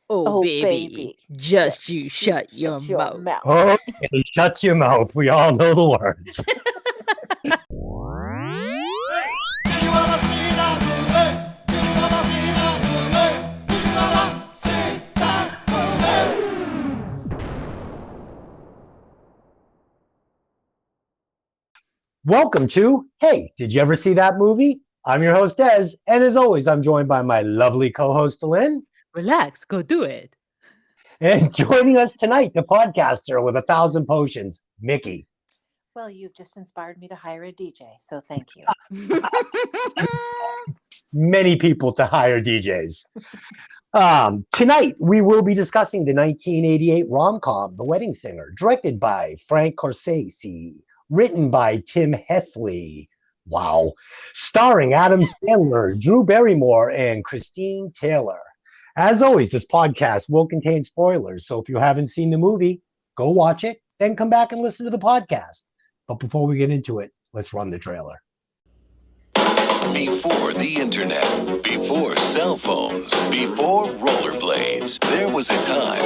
Oh, Oh, baby, baby, just you shut your shut your mouth. mouth. Okay, shut your mouth. We all know the words. Welcome to Hey, did you ever see that movie? I'm your host, Des, and as always, I'm joined by my lovely co-host, Lynn. Relax, go do it. And joining us tonight, the podcaster with 1,000 potions, Mickey. Well, you've just inspired me to hire a DJ, so thank you. Many people to hire DJs. Tonight, we will be discussing the 1988 rom-com, The Wedding Singer, directed by Frank Corsese, written by Tim Heffley. Wow. Starring Adam Sandler, Drew Barrymore, and Christine Taylor. As always, this podcast will contain spoilers, so if you haven't seen the movie, go watch it, then come back and listen to the podcast. But before we get into it, let's run the trailer. Before the internet, before cell phones, before rollerblades, there was a time.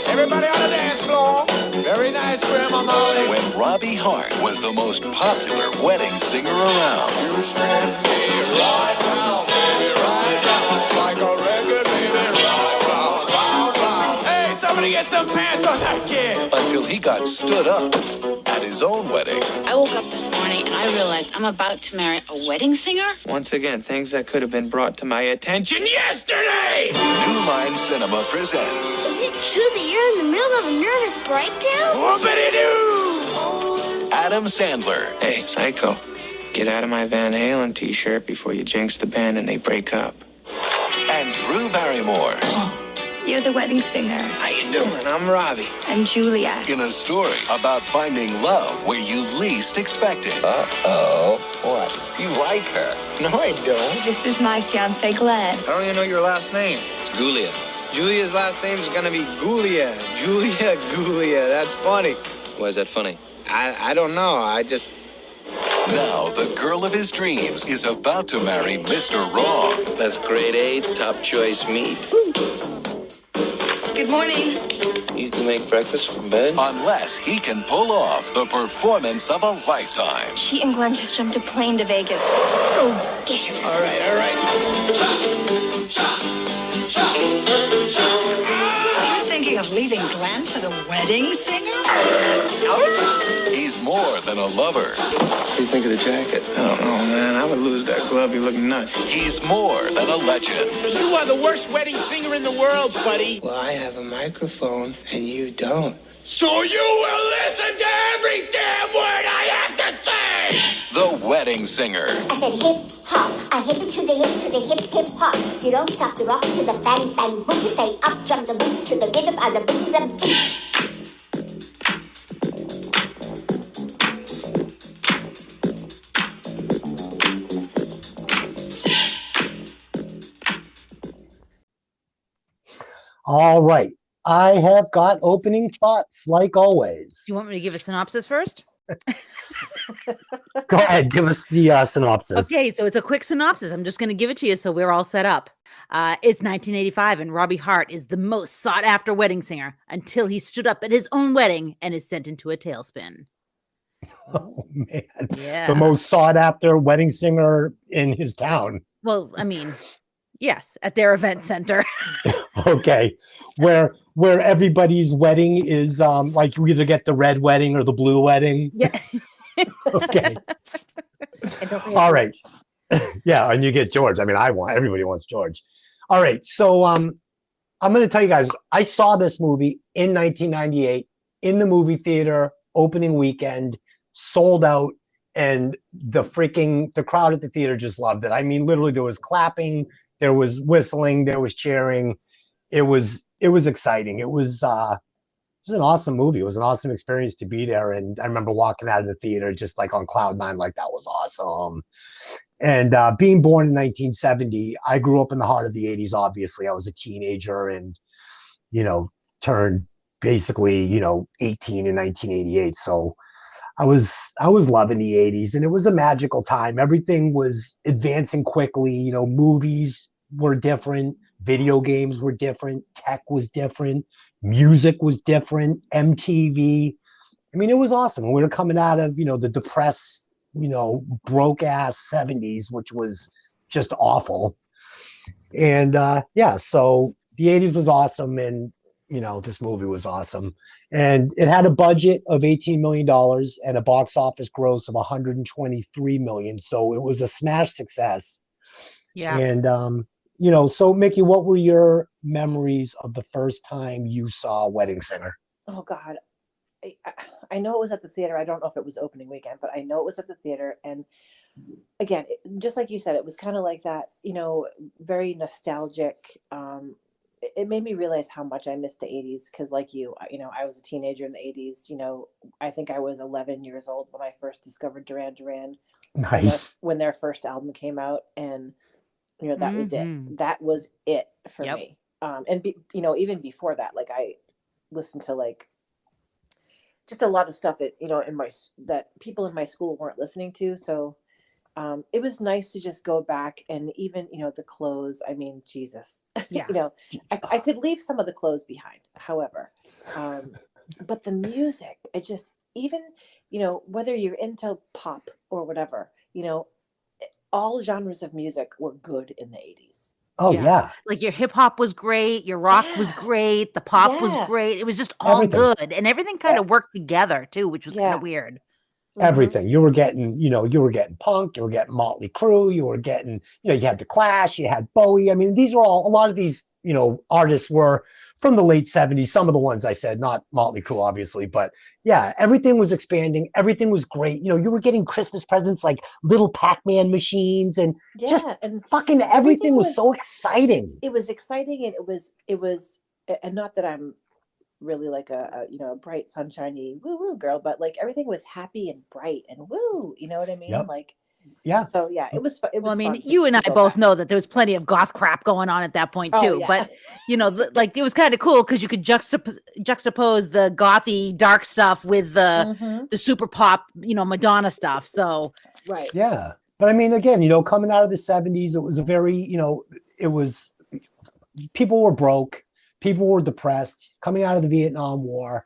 Everybody on the dance floor. Very nice, Grandma Molly. When Robbie Hart was the most popular wedding singer around. You spin me right round, baby, right round. Like a record, baby, right round, round, round. Hey, somebody get some pants on that kid. Until he got stood up at his own wedding. I woke up this morning and I realized I'm about to marry a wedding singer. Once again, things that could have been brought to my attention yesterday. New Line Cinema presents Is it true that you're in the middle of a nervous breakdown? Whoopity-doo! Adam Sandler. Hey, Psycho, get out of my Van Halen t-shirt before you jinx the band and they break up. And Drew Barrymore. You're the wedding singer. How you doing? I'm Robbie. I'm Julia. In a story about finding love where you least expect it. Uh-oh. What? You like her? No, I don't. This is my fiance, Glenn. I don't even know your last name. It's Gulia. Julia's last name is gonna be Gulia. Julia Gulia. That's funny. Why is that funny? I don't know. Now, the girl of his dreams is about to marry Mr. Wrong. That's grade A, top choice meat. Good morning. You can make breakfast from bed? Unless he can pull off the performance of a lifetime. She and Glenn just jumped a plane to Vegas. Oh, get her. All right. You're thinking of leaving Glenn for the wedding singer? He's more than a lover. What do you think of the jacket? I don't know, man. I would lose that glove. You look nuts. He's more than a legend. You are the worst wedding singer in the world, buddy. Well, I have a microphone, and you don't. So you will listen to every damn word I have to say! The Wedding Singer. I said hip hop, a hip to the hip hip hop. You don't stop the rock to the bang bang boom. You say up jump the boom to the rhythm of the boogie the beat. All right. I have got opening thoughts, like always. Do you want me to give a synopsis first? Go ahead, give us the synopsis. Okay, so it's a quick synopsis. I'm just going to give it to you so we're all set up. It's 1985, and Robbie Hart is the most sought-after wedding singer until he stood up at his own wedding and is sent into a tailspin. Oh, man. Yeah. The most sought-after wedding singer in his town. Well, I mean, yes, at their event center. Okay. Where everybody's wedding is like you either get the red wedding or the blue wedding. Yeah. Okay. All right. Yeah, and you get George. I mean, everybody wants George. All right. So I'm going to tell you guys, I saw this movie in 1998 in the movie theater, opening weekend, sold out, and the crowd at the theater just loved it. I mean, literally there was clapping, there was whistling, there was cheering. It was exciting. It was an awesome movie. It was an awesome experience to be there. And I remember walking out of the theater just like on cloud nine, like that was awesome. And being born in 1970, I grew up in the heart of the 80s. Obviously, I was a teenager and, turned basically, 18 in 1988. So I was loving the 80s, and it was a magical time. Everything was advancing quickly. Movies were different. Video games were different. Tech was different. Music was different. MTV. I mean, it was awesome. We were coming out of, the depressed, broke ass 70s, which was just awful. And so the 80s was awesome. And, this movie was awesome. And it had a budget of $18 million and a box office gross of $123 million. So it was a smash success. Yeah. And, so Mickey, what were your memories of the first time you saw Wedding Singer? Oh, God. I know it was at the theater. I don't know if it was opening weekend, but I know it was at the theater. And again, just like you said, it was kind of like that, very nostalgic. It made me realize how much I missed the 80s because like you, I was a teenager in the 80s. I think I was 11 years old when I first discovered Duran Duran. Nice. When their first album came out. And, that was it. That was it for me. Even before that, like I listened to like just a lot of stuff that, that people in my school weren't listening to. So it was nice to just go back and even, the clothes, I mean, Jesus, Yeah. I could leave some of the clothes behind, however, but the music, it just, even, whether you're into pop or whatever, all genres of music were good in the 80s. Oh yeah. Like your hip hop was great, your rock was great, the pop was great. It was just all good, and everything kind of worked together too, which was kind of weird. Everything. You were getting, you were getting punk, you were getting Motley Crue, you were getting, you had the Clash, you had Bowie. I mean, these are all, a lot of these, artists were from the late 70s. Some of the ones I said, not Motley Crue, obviously, but yeah, everything was expanding. Everything was great. You were getting Christmas presents like little Pac-Man machines and and fucking everything was so exciting. It was exciting, and it was, and not that I'm really like a bright sunshiny woo woo girl, but like everything was happy and bright and woo, you know what I mean? Yep. Like, yeah. So yeah, it was. It was. Well, I mean, fun you and I go both back. know that there was plenty of goth crap going on at that point too. Oh, yeah. But like it was kind of cool because you could juxtapose the gothy dark stuff with the super pop, Madonna stuff. So right. Yeah, but I mean, again, coming out of the 70s, it was a very, it was, people were broke, people were depressed, coming out of the Vietnam War.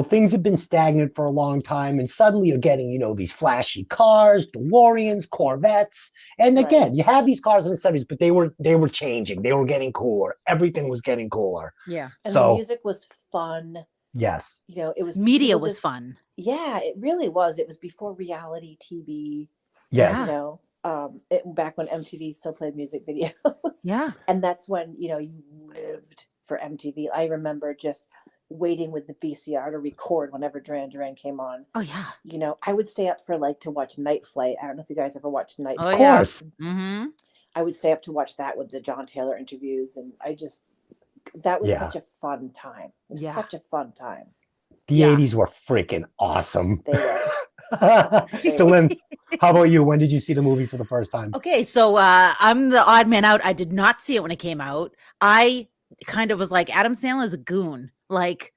Things have been stagnant for a long time, and suddenly you're getting, these flashy cars, DeLoreans, Corvettes. And again, you have these cars in the 70s, but they were changing. They were getting cooler. Everything was getting cooler. Yeah. And the music was fun. Yes. It was media was fun. Yeah, it really was. It was before reality TV. Yes. Back when MTV still played music videos. Yeah. And that's when, you lived for MTV. I remember just waiting with the VCR to record whenever Duran Duran came on. Oh yeah. I would stay up for to watch Night Flight. I don't know if you guys ever watched Night Flight. Of course. Yeah. Mm-hmm. I would stay up to watch that with the John Taylor interviews, and that was such a fun time. It was such a fun time. The 80s were freaking awesome. They were. So Lynn, how about you? When did you see the movie for the first time? Okay, so I'm the odd man out. I did not see it when it came out. I kind of was like, Adam Sandler's a goon. Like,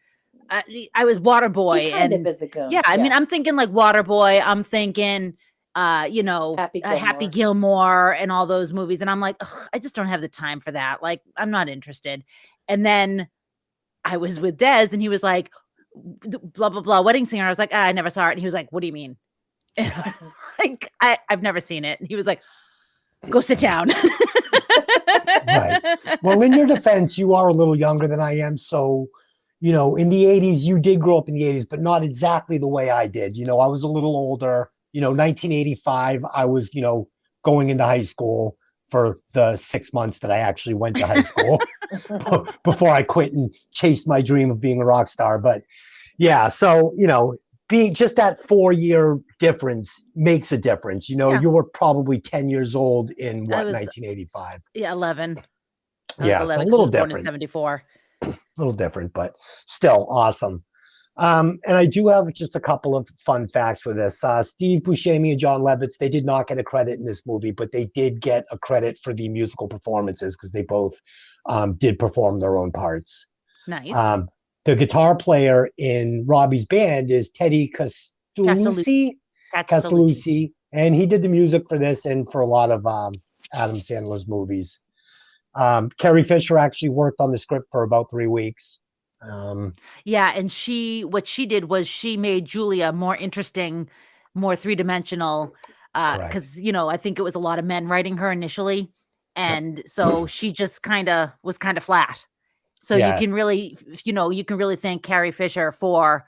I was Waterboy. He kind of is a goon. Yeah, I mean, I'm thinking like Waterboy. I'm thinking, Happy Gilmore and all those movies. And I'm like, I just don't have the time for that. Like, I'm not interested. And then I was with Des, and he was like, blah, blah, blah, Wedding Singer. I was like, I never saw it. And he was like, what do you mean? And I was like, I've never seen it. And he was like, go sit down. Right. Well, in your defense, you are a little younger than I am. So, in the 80s, you did grow up in the 80s, but not exactly the way I did. I was a little older. 1985, I was, going into high school for the 6 months that I actually went to high school before I quit and chased my dream of being a rock star. But yeah, so, being just that 4-year difference makes a difference. You were probably 10 years old in 1985. Yeah, 11. Yeah, 11, so a little born in different. 74. A little different, but still awesome. And I do have just a couple of fun facts for this. Steve Buscemi and John Lovitz, they did not get a credit in this movie, but they did get a credit for the musical performances because they both did perform their own parts. Nice. The guitar player in Robbie's band is Teddy Castellucci, and he did the music for this and for a lot of Adam Sandler's movies. Carrie Fisher actually worked on the script for about 3 weeks. Yeah, and what she did was she made Julia more interesting, more three-dimensional, because I think it was a lot of men writing her initially, and so she just was kind of flat. So you can really thank Carrie Fisher for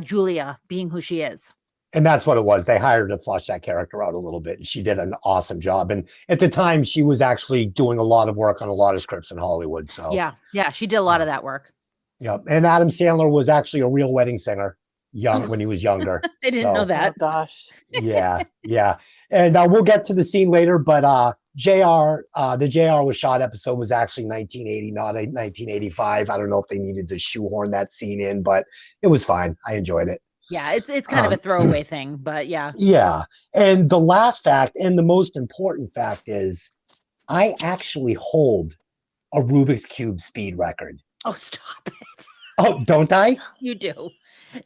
Julia being who she is. And that's what it was. They hired her to flush that character out a little bit, and she did an awesome job. And at the time, she was actually doing a lot of work on a lot of scripts in Hollywood. So yeah, she did a lot of that work. Yeah, and Adam Sandler was actually a real wedding singer when he was younger. I didn't know that. Oh, gosh. Yeah. And we'll get to the scene later, but the JR was shot episode was actually 1980, not 1985. I don't know if they needed to shoehorn that scene in, but it was fine. I enjoyed it. Yeah, it's kind of a throwaway thing, but yeah. Yeah. And the last fact and the most important fact is I actually hold a Rubik's Cube speed record. Oh, stop it. Oh, don't I? You do.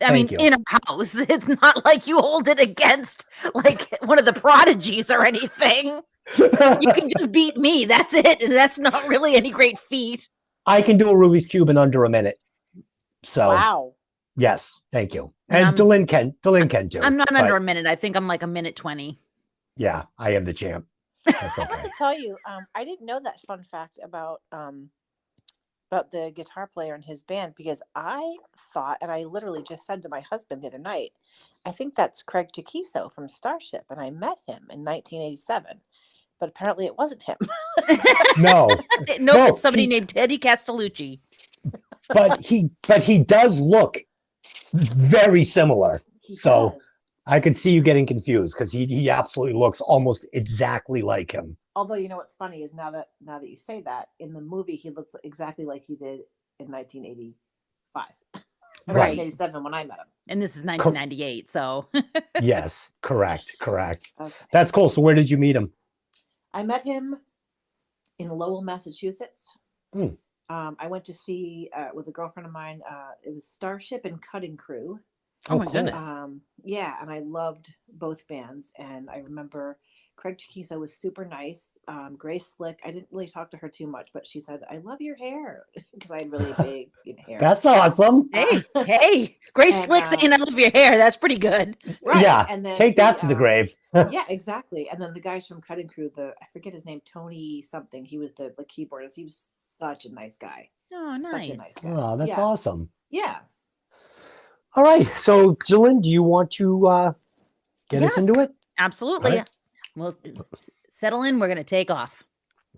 I mean, in a house. It's not like you hold it against like one of the prodigies or anything. You can just beat me. That's it. And that's not really any great feat. I can do a Rubik's Cube in under a minute. So wow. Yes, thank you. And Dylan can too. I'm not under a minute. I think I'm like a minute 20. Yeah, I am the champ. That's okay. I have to tell you, I didn't know that fun fact about the guitar player in his band, because I thought, and I literally just said to my husband the other night, I think that's Craig Takiso from Starship, and I met him in 1987. But apparently it wasn't him. No, it's somebody named Teddy Castellucci. But he does look very similar. He does. I could see you getting confused because he absolutely looks almost exactly like him. Although, you know what's funny is now that you say that, in the movie he looks exactly like he did in 1985. Right. 1987 when I met him. And this is 1998, so. Yes, correct. Okay. That's cool. So where did you meet him? I met him in Lowell, Massachusetts. I went to see with a girlfriend of mine. It was Starship and Cutting Crew. Oh my goodness. Yeah, and I loved both bands. And I remember Craig Takiso was super nice. Grace Slick, I didn't really talk to her too much, but she said, "I love your hair," because I had really big hair. That's awesome. Hey, Grace Slick saying, "I love your hair." That's pretty good. Right. Yeah, and then take that to the grave. Yeah, exactly. And then the guys from Cutting Crew, I forget his name, Tony something. He was the keyboardist. He was such a nice guy. Oh, nice. Such a nice guy. Oh, that's awesome. Yeah. All right. So, Jillian, do you want to get us into it? Absolutely. Right. We'll settle in. We're going to take off.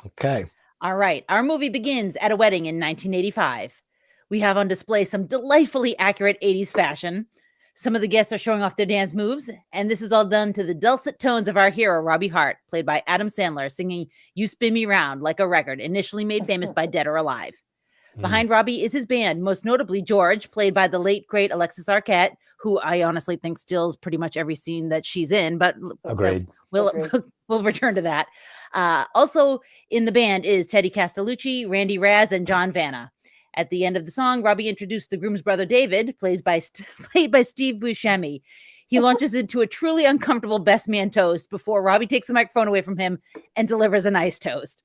Okay. All right. Our movie begins at a wedding in 1985. We have on display some delightfully accurate 80s fashion. Some of the guests are showing off their dance moves, and this is all done to the dulcet tones of our hero, Robbie Hart, played by Adam Sandler, singing "You Spin Me Round" like a record, initially made famous by Dead or Alive. Behind Robbie is his band, most notably George, played by the late, great Alexis Arquette, who I honestly think steals pretty much every scene that she's in, but agreed. We'll return to that. Also in the band is Teddy Castellucci, Randy Raz, and John Vanna. At the end of the song, Robbie introduced the groom's brother, David, played by Steve Buscemi. He launches into a truly uncomfortable best man toast before Robbie takes the microphone away from him and delivers a nice toast.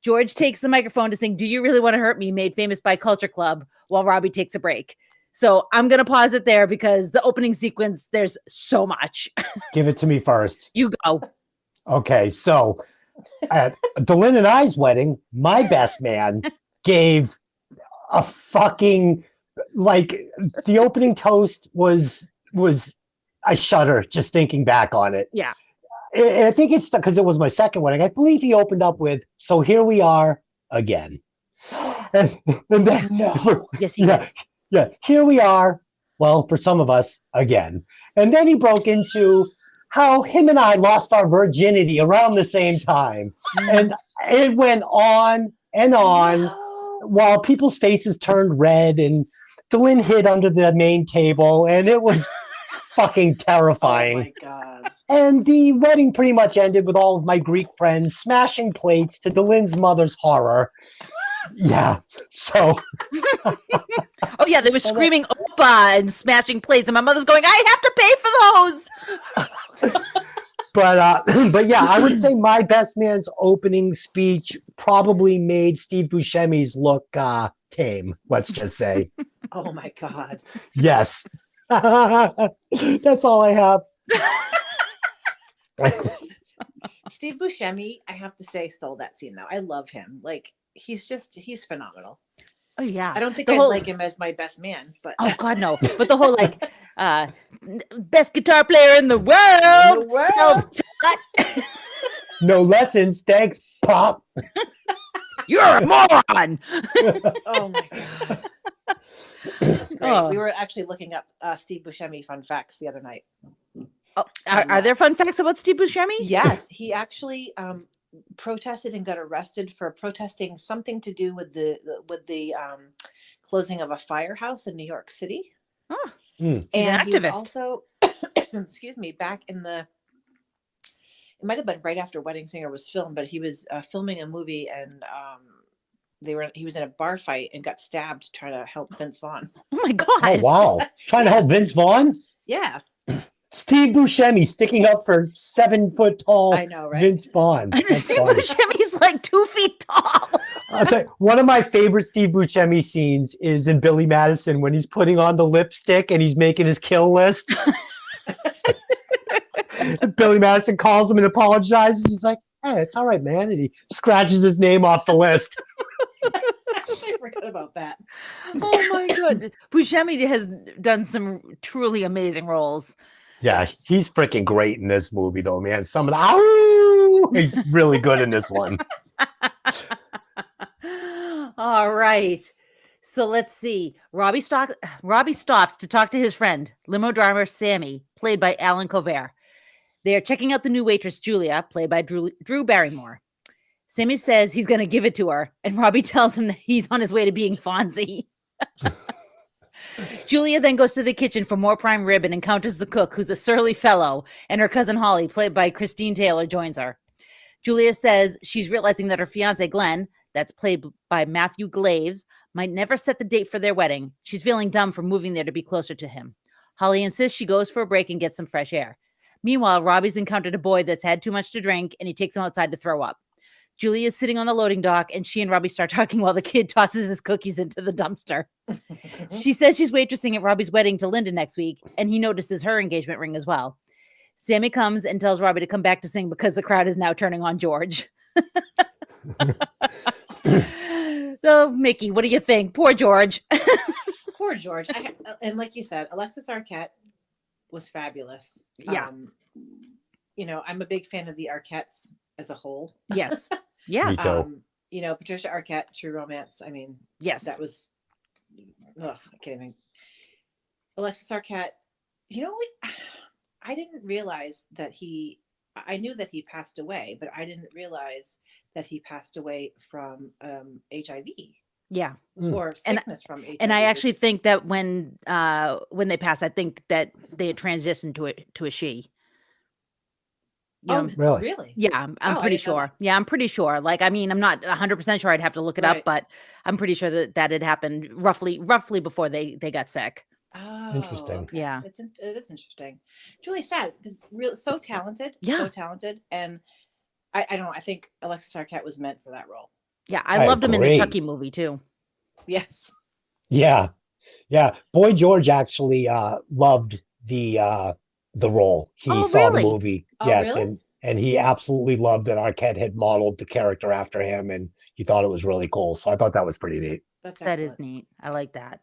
George takes the microphone to sing "Do You Really Want to Hurt Me," made famous by Culture Club, while Robbie takes a break. So I'm going to pause it there because the opening sequence, there's so much. Give it to me first. You go. Okay, so at Dylan and I's wedding, my best man gave a fucking, like, the opening toast was I shudder just thinking back on it. Yeah. And I think it's because it was my second wedding. I believe he opened up with, "So here we are again." and then, yes, he did. Yeah, here we are. Well, for some of us, again. And then he broke into how him and I lost our virginity around the same time. And it went on and on while people's faces turned red and Dylan hid under the main table. And it was fucking terrifying. Oh, my God. And the wedding pretty much ended with all of my Greek friends smashing plates to Dylan's mother's horror. Yeah, so. Oh, yeah, they were screaming "Opa" and smashing plates, and my mother's going, "I have to pay for those." But yeah, I would say My Best Man's opening speech probably made Steve Buscemi's look tame. Let's just say. Oh my God. Yes. That's all I have. Steve Buscemi, I have to say, stole that scene though. I love him. Like he's phenomenal. Oh yeah. I don't think The I'd whole- like him as my best man, but Oh God, no. But the whole like best guitar player in the world. Self-taught. No lessons, thanks, Pop. You're a moron. Oh my God. That's great. Oh. We were actually looking up Steve Buscemi fun facts the other night. Oh, are there fun facts about Steve Buscemi? Yes, he actually protested and got arrested for protesting something to do with the closing of a firehouse in New York City. Oh, and he's an he was activist. also, excuse me, back in it might have been right after Wedding Singer was filmed, but he was filming a movie and he was in a bar fight and got stabbed trying to help Vince Vaughn. Oh my God. Oh wow. Trying to help Vince Vaughn? Yeah. Steve Buscemi sticking up for 7 foot tall I know, right? Vince Vaughn. That's Steve funny. Buscemi's like 2 feet tall. I'll tell you, one of my favorite Steve Buscemi scenes is in Billy Madison when he's putting on the lipstick and he's making his kill list. Billy Madison calls him and apologizes. He's like, "Hey, it's all right, man." And he scratches his name off the list. I forgot about that. Oh my God. Buscemi has done some truly amazing roles. Yeah, he's freaking great in this movie, though, man. Some of the he's really good in this one. All right. So let's see. Robbie stops to talk to his friend, limo driver Sammy, played by Alan Covert. They are checking out the new waitress, Julia, played by Drew Barrymore. Sammy says he's going to give it to her, and Robbie tells him that he's on his way to being Fonzie. Julia then goes to the kitchen for more prime rib and encounters the cook, who's a surly fellow, and her cousin Holly, played by Christine Taylor, joins her. Julia says she's realizing that her fiance, Glenn, that's played by Matthew Glave, might never set the date for their wedding. She's feeling dumb for moving there to be closer to him. Holly insists she goes for a break and gets some fresh air. Meanwhile, Robbie's encountered a boy that's had too much to drink, and he takes him outside to throw up. Julie is sitting on the loading dock, and she and Robbie start talking while the kid tosses his cookies into the dumpster. She says she's waitressing at Robbie's wedding to Linda next week, and he notices her engagement ring as well. Sammy comes and tells Robbie to come back to sing because the crowd is now turning on George. So, Mickey, what do you think? Poor George. Poor George. And like you said, Alexis Arquette was fabulous. Yeah. I'm a big fan of the Arquettes as a whole. Yes. Yeah. Me too. Patricia Arquette, True Romance. I mean, yes, that was. I can't even. Alexis Arquette. I didn't realize that I knew that he passed away, but I didn't realize that he passed away from HIV. Yeah. Or sickness from HIV. And I actually think that when they passed, I think that they had transitioned to a she. Really? Yeah, I'm pretty sure. Yeah, I'm pretty sure. Like, I mean, I'm not 100% sure. I'd have to look it up, but I'm pretty sure that had happened roughly before they got sick. Oh, interesting. Okay. Yeah, it is interesting. Julie sad because so talented. Yeah, so talented, and I don't know. I think Alexis Arquette was meant for that role. Yeah, I loved him in the Chucky movie too. Yes. Yeah. Boy George actually loved the role. He saw the movie. Yes, really? and he absolutely loved that Arquette had modeled the character after him, and he thought it was really cool. So I thought that was pretty neat. That is neat. I like that.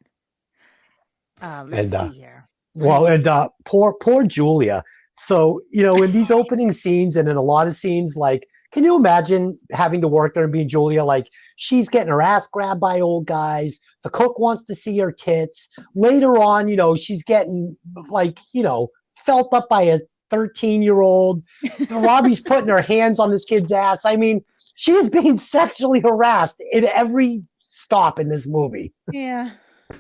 Let's see here. Well, and poor Julia. So, in these opening scenes and in a lot of scenes, like, can you imagine having to work there and being Julia? Like, she's getting her ass grabbed by old guys. The cook wants to see her tits. Later on, she's getting, felt up by a 13-year-old. Robbie's putting her hands on this kid's ass. I mean, she is being sexually harassed in every stop in this movie. Yeah.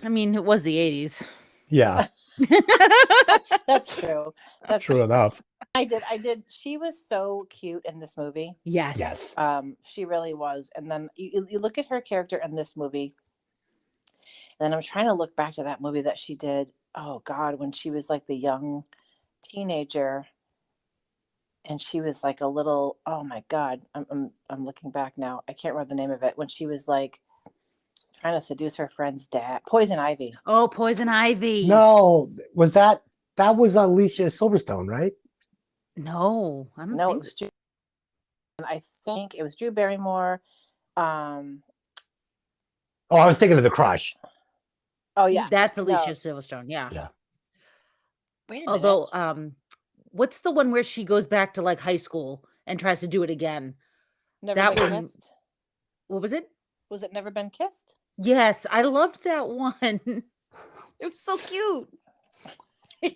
I mean, it was the 80s. Yeah. That's true. That's true enough. I did. She was so cute in this movie. Yes. She really was. And then you look at her character in this movie. And then I'm trying to look back to that movie that she did. Oh God, when she was like the young teenager. and she was like a little. Oh my God, I'm looking back now. I can't remember the name of it. When she was like trying to seduce her friend's dad. Poison Ivy. Oh, Poison Ivy. No, was that was Alicia Silverstone, right? No, I don't No, think it was Drew. I think it was Drew Barrymore. Oh, I was thinking of The Crush. Oh yeah, that's Alicia Silverstone. Yeah. Yeah. Wait a minute. Although, what's the one where she goes back to like high school and tries to do it again? Never Been Kissed? What was it? Was it Never Been Kissed? Yes, I loved that one. It was so cute.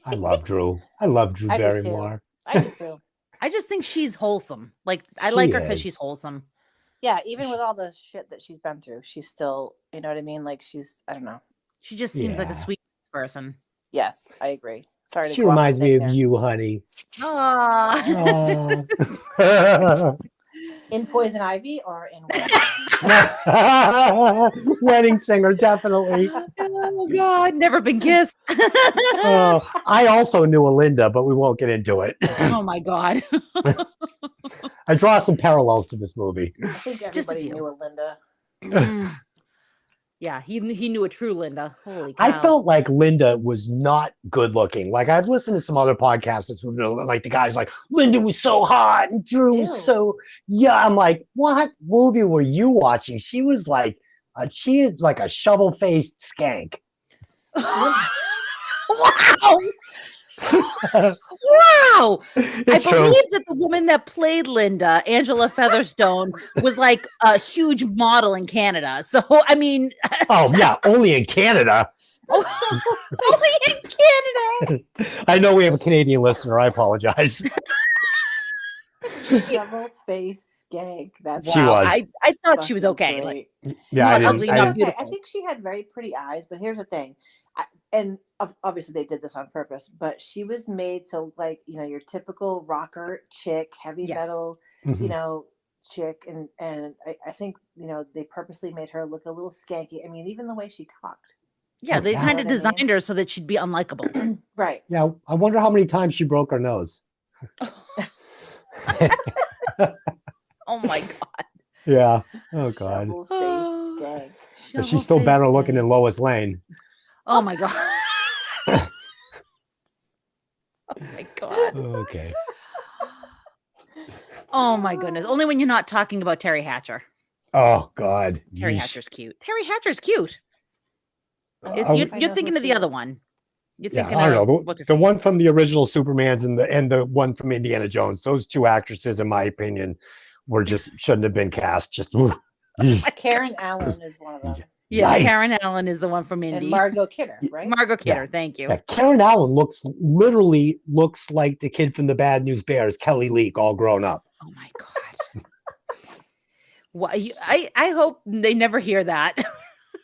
I love Drew. I love Drew Barrymore. I do too. I just think she's wholesome. Like I like her because she's wholesome. Yeah, even with all the shit that she's been through, she's still, you know what I mean? Like I don't know. She just seems like a sweet person. Yes, I agree. Sorry to She reminds me of you, honey. Aww. In Poison Ivy or in Wedding Singer, definitely. Oh God, Never Been Kissed. I also knew a Linda, but we won't get into it. Oh my God. I draw some parallels to this movie. I think everybody knew a Linda. Yeah, he knew a true Linda. Holy cow. I felt like Linda was not good looking. Like I've listened to some other podcasts that's like the guy's like, Linda was so hot and Drew was so I'm like, what movie were you watching? She is like a shovel-faced skank. Wow. Wow. It's I true. believe that the woman that played Linda, Angela Featherstone, was like a huge model in Canada. So, I mean. Oh, yeah. Only in Canada. Only in Canada. I know we have a Canadian listener. I apologize. Shovel-faced skank. That's She was. I thought she was okay. Like, yeah, not ugly, not beautiful. I think she had very pretty eyes, but here's the thing. And obviously they did this on purpose, but she was made to like, your typical rocker chick, heavy metal, chick. And I think, they purposely made her look a little skanky. I mean, even the way she talked. Yeah, they kind of designed her so that she'd be unlikable. Right. Yeah, I wonder how many times she broke her nose. Oh my God. Yeah. Oh God. But she's still better looking than Lois Lane. Oh my God. Oh my God. Okay. Oh my goodness. Only when you're not talking about Terry Hatcher. Oh God. Terry Hatcher's cute. Terry Hatcher's cute. You're thinking of the other one. You're thinking I don't know. What's her The face? one from the original Supermans and the one from Indiana Jones. Those two actresses, in my opinion, shouldn't have been cast. Just Karen Allen is one of them. Yeah, Yikes. Karen Allen is the one from Indy. And Margot Kidder, right? Margot Kidder, thank you. Yeah, Karen Allen literally looks like the kid from the Bad News Bears, Kelly Leak, all grown up. Oh my God. I hope they never hear that.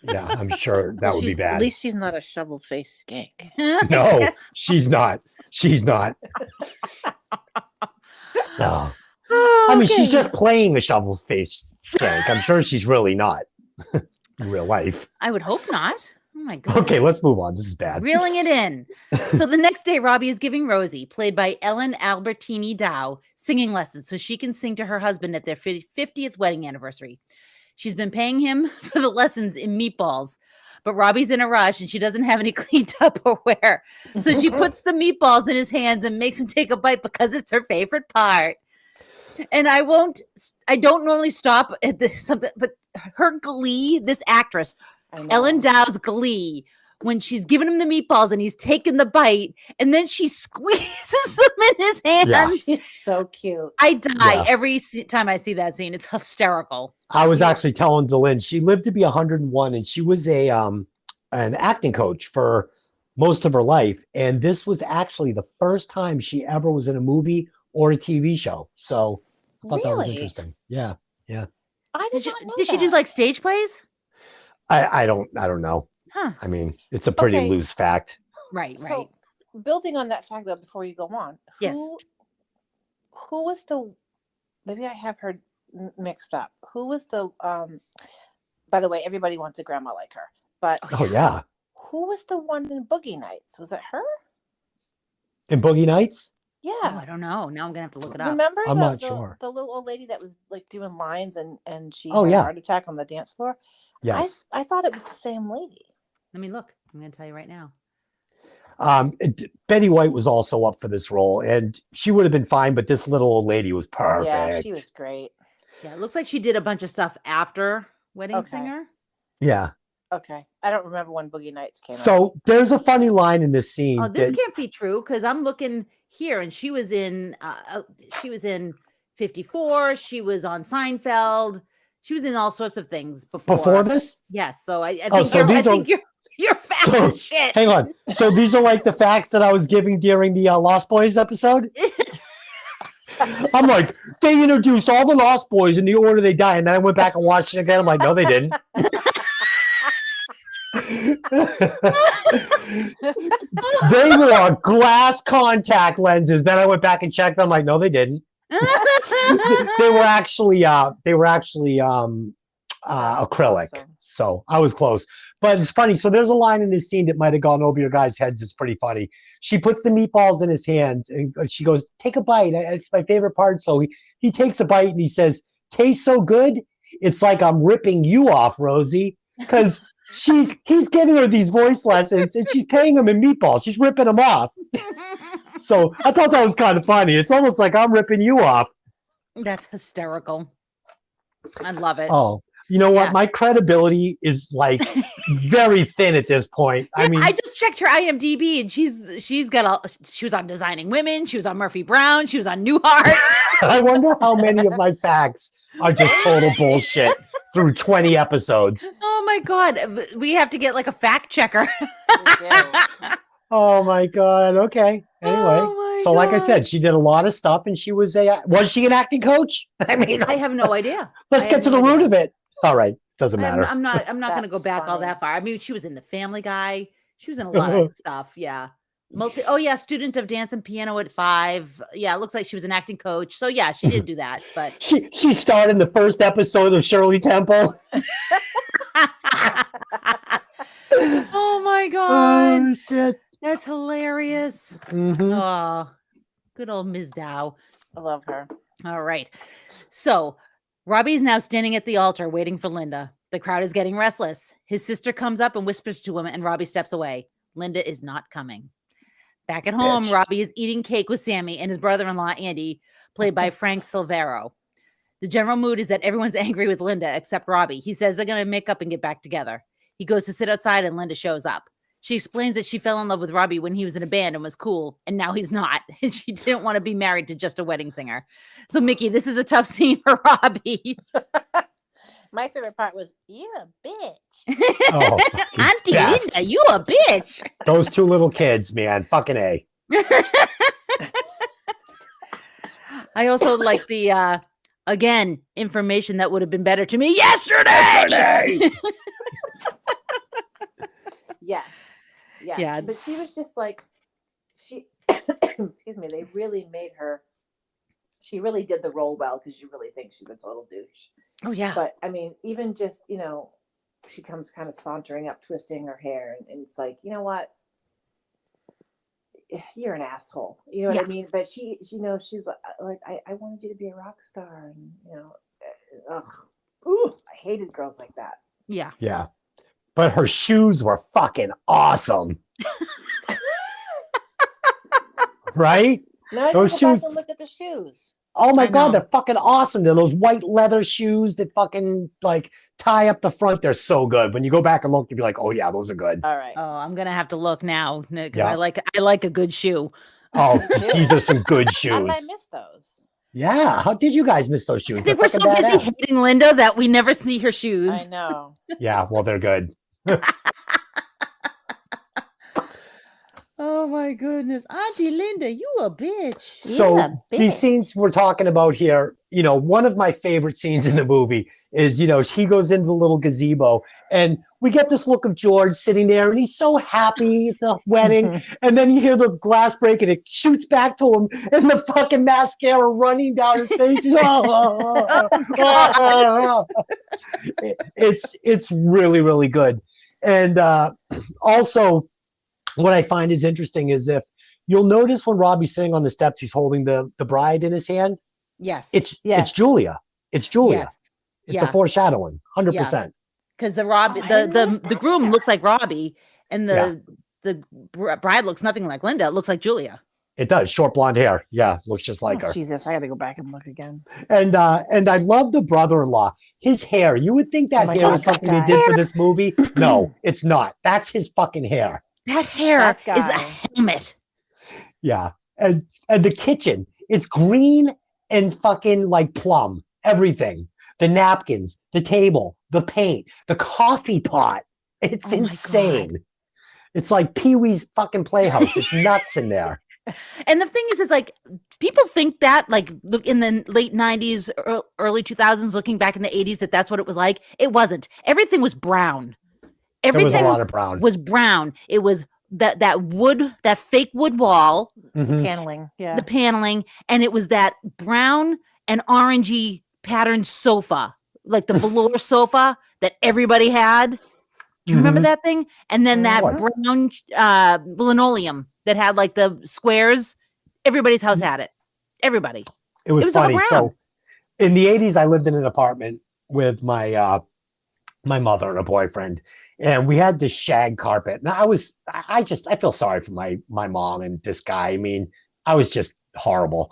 Yeah, I'm sure that would be bad. At least she's not a shovel-faced skank. No, she's not. She's not. No. I mean, she's just playing a shovel's face skank. I'm sure she's really not in real life. I would hope not. Oh my God. Okay, let's move on. This is bad. Reeling it in. So the next day, Robbie is giving Rosie, played by Ellen Albertini Dow, singing lessons so she can sing to her husband at their 50th wedding anniversary. She's been paying him for the lessons in meatballs, but Robbie's in a rush and she doesn't have any clean Tupperware. So she puts the meatballs in his hands and makes him take a bite because it's her favorite part. And I don't normally stop at this something, but her glee, this actress, Ellen Dow's glee, when she's giving him the meatballs and he's taking the bite, and then she squeezes them in his hands. Yeah. She's so cute. I die every time I see that scene. It's hysterical. I was actually telling Delynn, she lived to be 101, and she was an acting coach for most of her life. And this was actually the first time she ever was in a movie or a TV show. So I thought that was interesting. Yeah. Yeah. Did not know Did she do like stage plays? I don't know. Huh. I mean, it's a pretty loose fact. Right. So, building on that fact, though, before you go on, who was the? Maybe I have her mixed up. Who was the? By the way, everybody wants a grandma like her, but who was the one in Boogie Nights? Was it her? In Boogie Nights? Yeah. Oh, I don't know. Now I'm gonna have to look it up. Remember I'm not sure. the little old lady that was like doing lines and she Oh, had yeah. a heart attack on the dance floor? Yes. I thought it was the same lady. Let me look. I'm gonna tell you right now. Betty White was also up for this role, and she would have been fine, but this little old lady was perfect. Yeah, she was great. Yeah, it looks like she did a bunch of stuff after Wedding Singer. Yeah. Okay. I don't remember when Boogie Nights came out. So there's a funny line in this scene. Oh, this can't be true because I'm looking here, and she was in 54. She was on Seinfeld. She was in all sorts of things before this. Yes. So I Oh, think so you're fat so, as shit. hang on. So these are like the facts that I was giving during the Lost Boys episode. I'm like, they introduced all the Lost Boys in the order they die, and then I went back and watched it again. I'm like, no, they didn't. They wore glass contact lenses. Then I went back and checked them. Like, no, they didn't. they were actually acrylic. Awesome. So I was close. But it's funny. So there's a line in this scene that might have gone over your guys' heads. It's pretty funny. She puts the meatballs in his hands and she goes, "Take a bite." It's my favorite part. So he takes a bite and he says, "Tastes so good. It's like I'm ripping you off, Rosie." Because he's giving her these voice lessons and she's paying him in meatballs. She's ripping him off. So I thought that was kind of funny. It's almost like I'm ripping you off. That's hysterical. I love it. Oh, you know what? My credibility is like very thin at this point. Yeah, I mean, I just checked her IMDb and she was on Designing Women. She was on Murphy Brown. She was on Newhart. I wonder how many of my facts are just total bullshit through 20 episodes. Oh my God. We have to get like a fact checker. Oh my God. Okay. Anyway, so like I said, she did a lot of stuff and she was she an acting coach? I mean, I have no idea. Let's get to the root of it. All right. Doesn't matter. I'm not going to go back all that far. I mean, she was in The Family Guy. She was in a lot of stuff. Yeah. Student of dance and piano at 5. Yeah. It looks like she was an acting coach. So yeah, she did do that, but she starred in the first episode of Shirley Temple. Oh my God. Oh shit. That's hilarious. Mm-hmm. Oh, good old Ms. Dow. I love her. All right. So Robbie's now standing at the altar waiting for Linda. The crowd is getting restless. His sister comes up and whispers to him, and Robbie steps away. Linda is not coming. Back at home, Robbie is eating cake with Sammy and his brother-in-law, Andy, played by Frank Silvero. The general mood is that everyone's angry with Linda except Robbie. He says they're going to make up and get back together. He goes to sit outside and Linda shows up. She explains that she fell in love with Robbie when he was in a band and was cool, and now he's not. And she didn't want to be married to just a wedding singer. So, Mickey, this is a tough scene for Robbie. My favorite part was, "You a bitch." Oh, Auntie Linda, you a bitch. Those two little kids, man. Fucking A. I also like the, again, information that would have been better to me yesterday. Yes. Yeah. But she was just like, excuse me, they really made her, she really did the role well because you really think she's a total douche. Oh, yeah. But I mean, even just, she comes kind of sauntering up, twisting her hair. And it's like, you know what? You're an asshole. You know what I mean? But she's like, I wanted you to be a rock star. And, I hated girls like that. Yeah. Yeah. But her shoes were fucking awesome. Right? Now I those go back shoes. and look at the shoes. Oh my God, they're fucking awesome. They're those white leather shoes that fucking like tie up the front. They're so good. When you go back and look, you'll be like, oh yeah, those are good. All right. Oh, I'm gonna have to look now because I like a good shoe. Oh, these are some good shoes. How did I miss those? Yeah. How did you guys miss those shoes? I think we're so busy hating Linda that we never see her shoes. I know. Yeah, well, they're good. Oh my goodness. Auntie Linda, you a bitch. So these scenes we're talking about here, one of my favorite scenes in the movie is, he goes into the little gazebo and we get this look of George sitting there and he's so happy at the wedding. And then you hear the glass break and it shoots back to him and the fucking mascara running down his face. It's really, really good. And also what I find is interesting is if you'll notice when Robbie's sitting on the steps, he's holding the bride in his hand. Yes. It's Julia. It's Julia. Yes. It's a foreshadowing, 100%. Because the groom looks like Robbie, and the bride looks nothing like Linda. It looks like Julia. It does. Short blonde hair. Yeah, looks just like her. Jesus, I got to go back and look again. And I love the brother-in-law. His hair. You would think that hair was something they did for this movie. No, it's not. That's his fucking hair. That hair is a helmet. Yeah, and the kitchen. It's green and fucking like plum. Everything. The napkins, the table, the paint, the coffee pot. It's insane. It's like Pee-wee's fucking Playhouse. It's nuts in there. And the thing is like people think that like look in the late 90s, early 2000s, looking back in the 80s, that's what it was like. It wasn't. Everything was brown. Everything there was a lot of brown. Was brown. It was that wood, that fake wood wall, the paneling, the paneling, and it was that brown and orangey patterned sofa, like the velour sofa that everybody had. Do you remember that thing? And then that brown linoleum that had like the squares. Everybody's house had it. Everybody. It was funny. So in the 80s, I lived in an apartment with my my mother and a boyfriend, and we had this shag carpet. Now I feel sorry for my mom and this guy. I mean, I was just horrible.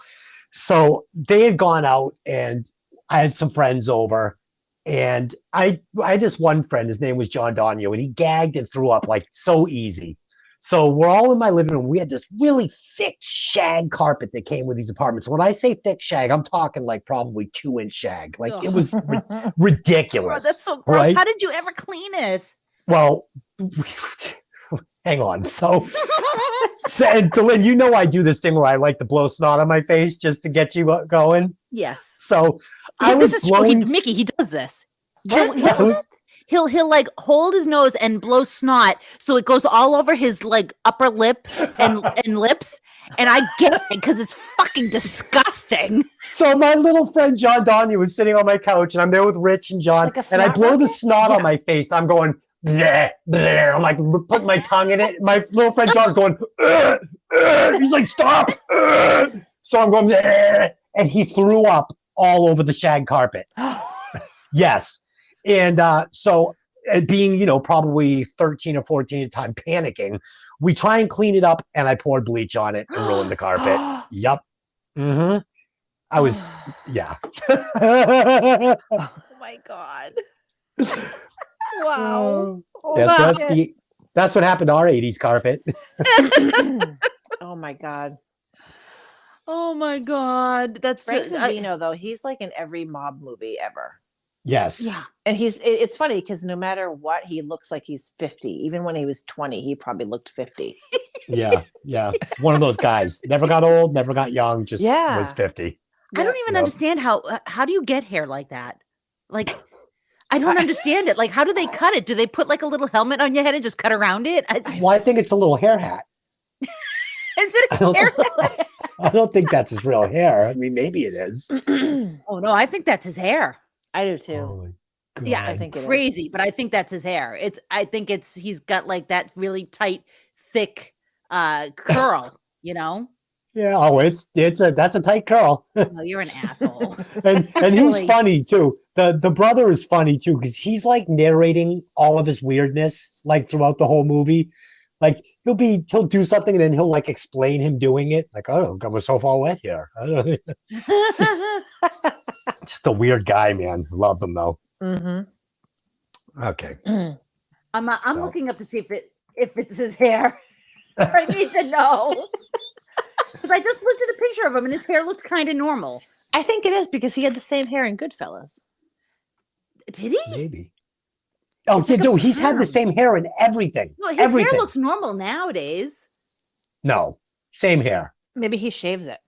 So they had gone out, and I had some friends over. And I had this one friend, his name was John Donio, and he gagged and threw up like so easy. So we're all in my living room. We had this really thick shag carpet that came with these apartments. When I say thick shag, I'm talking like probably 2-inch shag. Like it was ridiculous. Oh, that's so gross. Right? How did you ever clean it? Well, hang on. So and Lynn, you know I do this thing where I like to blow snot on my face just to get you going. Yes. So this is true. Mickey, he does this. So he'll like hold his nose and blow snot so it goes all over his like upper lip and lips. And I get it because it's fucking disgusting. So my little friend John Donnie was sitting on my couch, and I'm there with Rich and John, and I blow the snot on my face. I'm going, bleh, bleh. I'm like putting my tongue in it. My little friend John's going, he's like, stop. So I'm going, bleh, and he threw up all over the shag carpet. Yes. And so being, probably 13 or 14 at the time, panicking, we try and clean it up, and I poured bleach on it and ruined the carpet. Yup. Mm-hmm. I was, yeah. Oh my God. Wow. That's what happened to our 80s carpet. Oh my God. Oh my God. That's Frank Vino, though. He's like in every mob movie ever. Yes. Yeah. And it's funny because no matter what, he looks like he's 50. Even when he was 20, he probably looked 50. Yeah. One of those guys. Never got old, never got young, just was 50. I don't even understand how do you get hair like that? Like, I don't understand it. Like, how do they cut it? Do they put like a little helmet on your head and just cut around it? Well, I think it's a little hair hat. Is it a hair hat? I don't think that's his real hair. I mean, maybe it is. Oh, no, I think that's his hair. I do too. Yeah, I think it's crazy, but I think that's his hair. He's got like that really tight, thick curl, Yeah. Oh, that's a tight curl. Oh, you're an asshole. and he's funny too. The brother is funny too, because he's like narrating all of his weirdness like throughout the whole movie. Like he'll do something and then he'll like explain him doing it. Like, oh, I was so far wet here. I don't know. Just a weird guy, man. Loved him though. Mm-hmm. Okay. I'm looking up to see if it's his hair. I need to know. Because I just looked at a picture of him and his hair looked kind of normal. I think it is because he had the same hair in Goodfellas. Did he? Maybe. Oh, he's had the same hair in everything. No, his hair looks normal nowadays. No, same hair. Maybe he shaves it.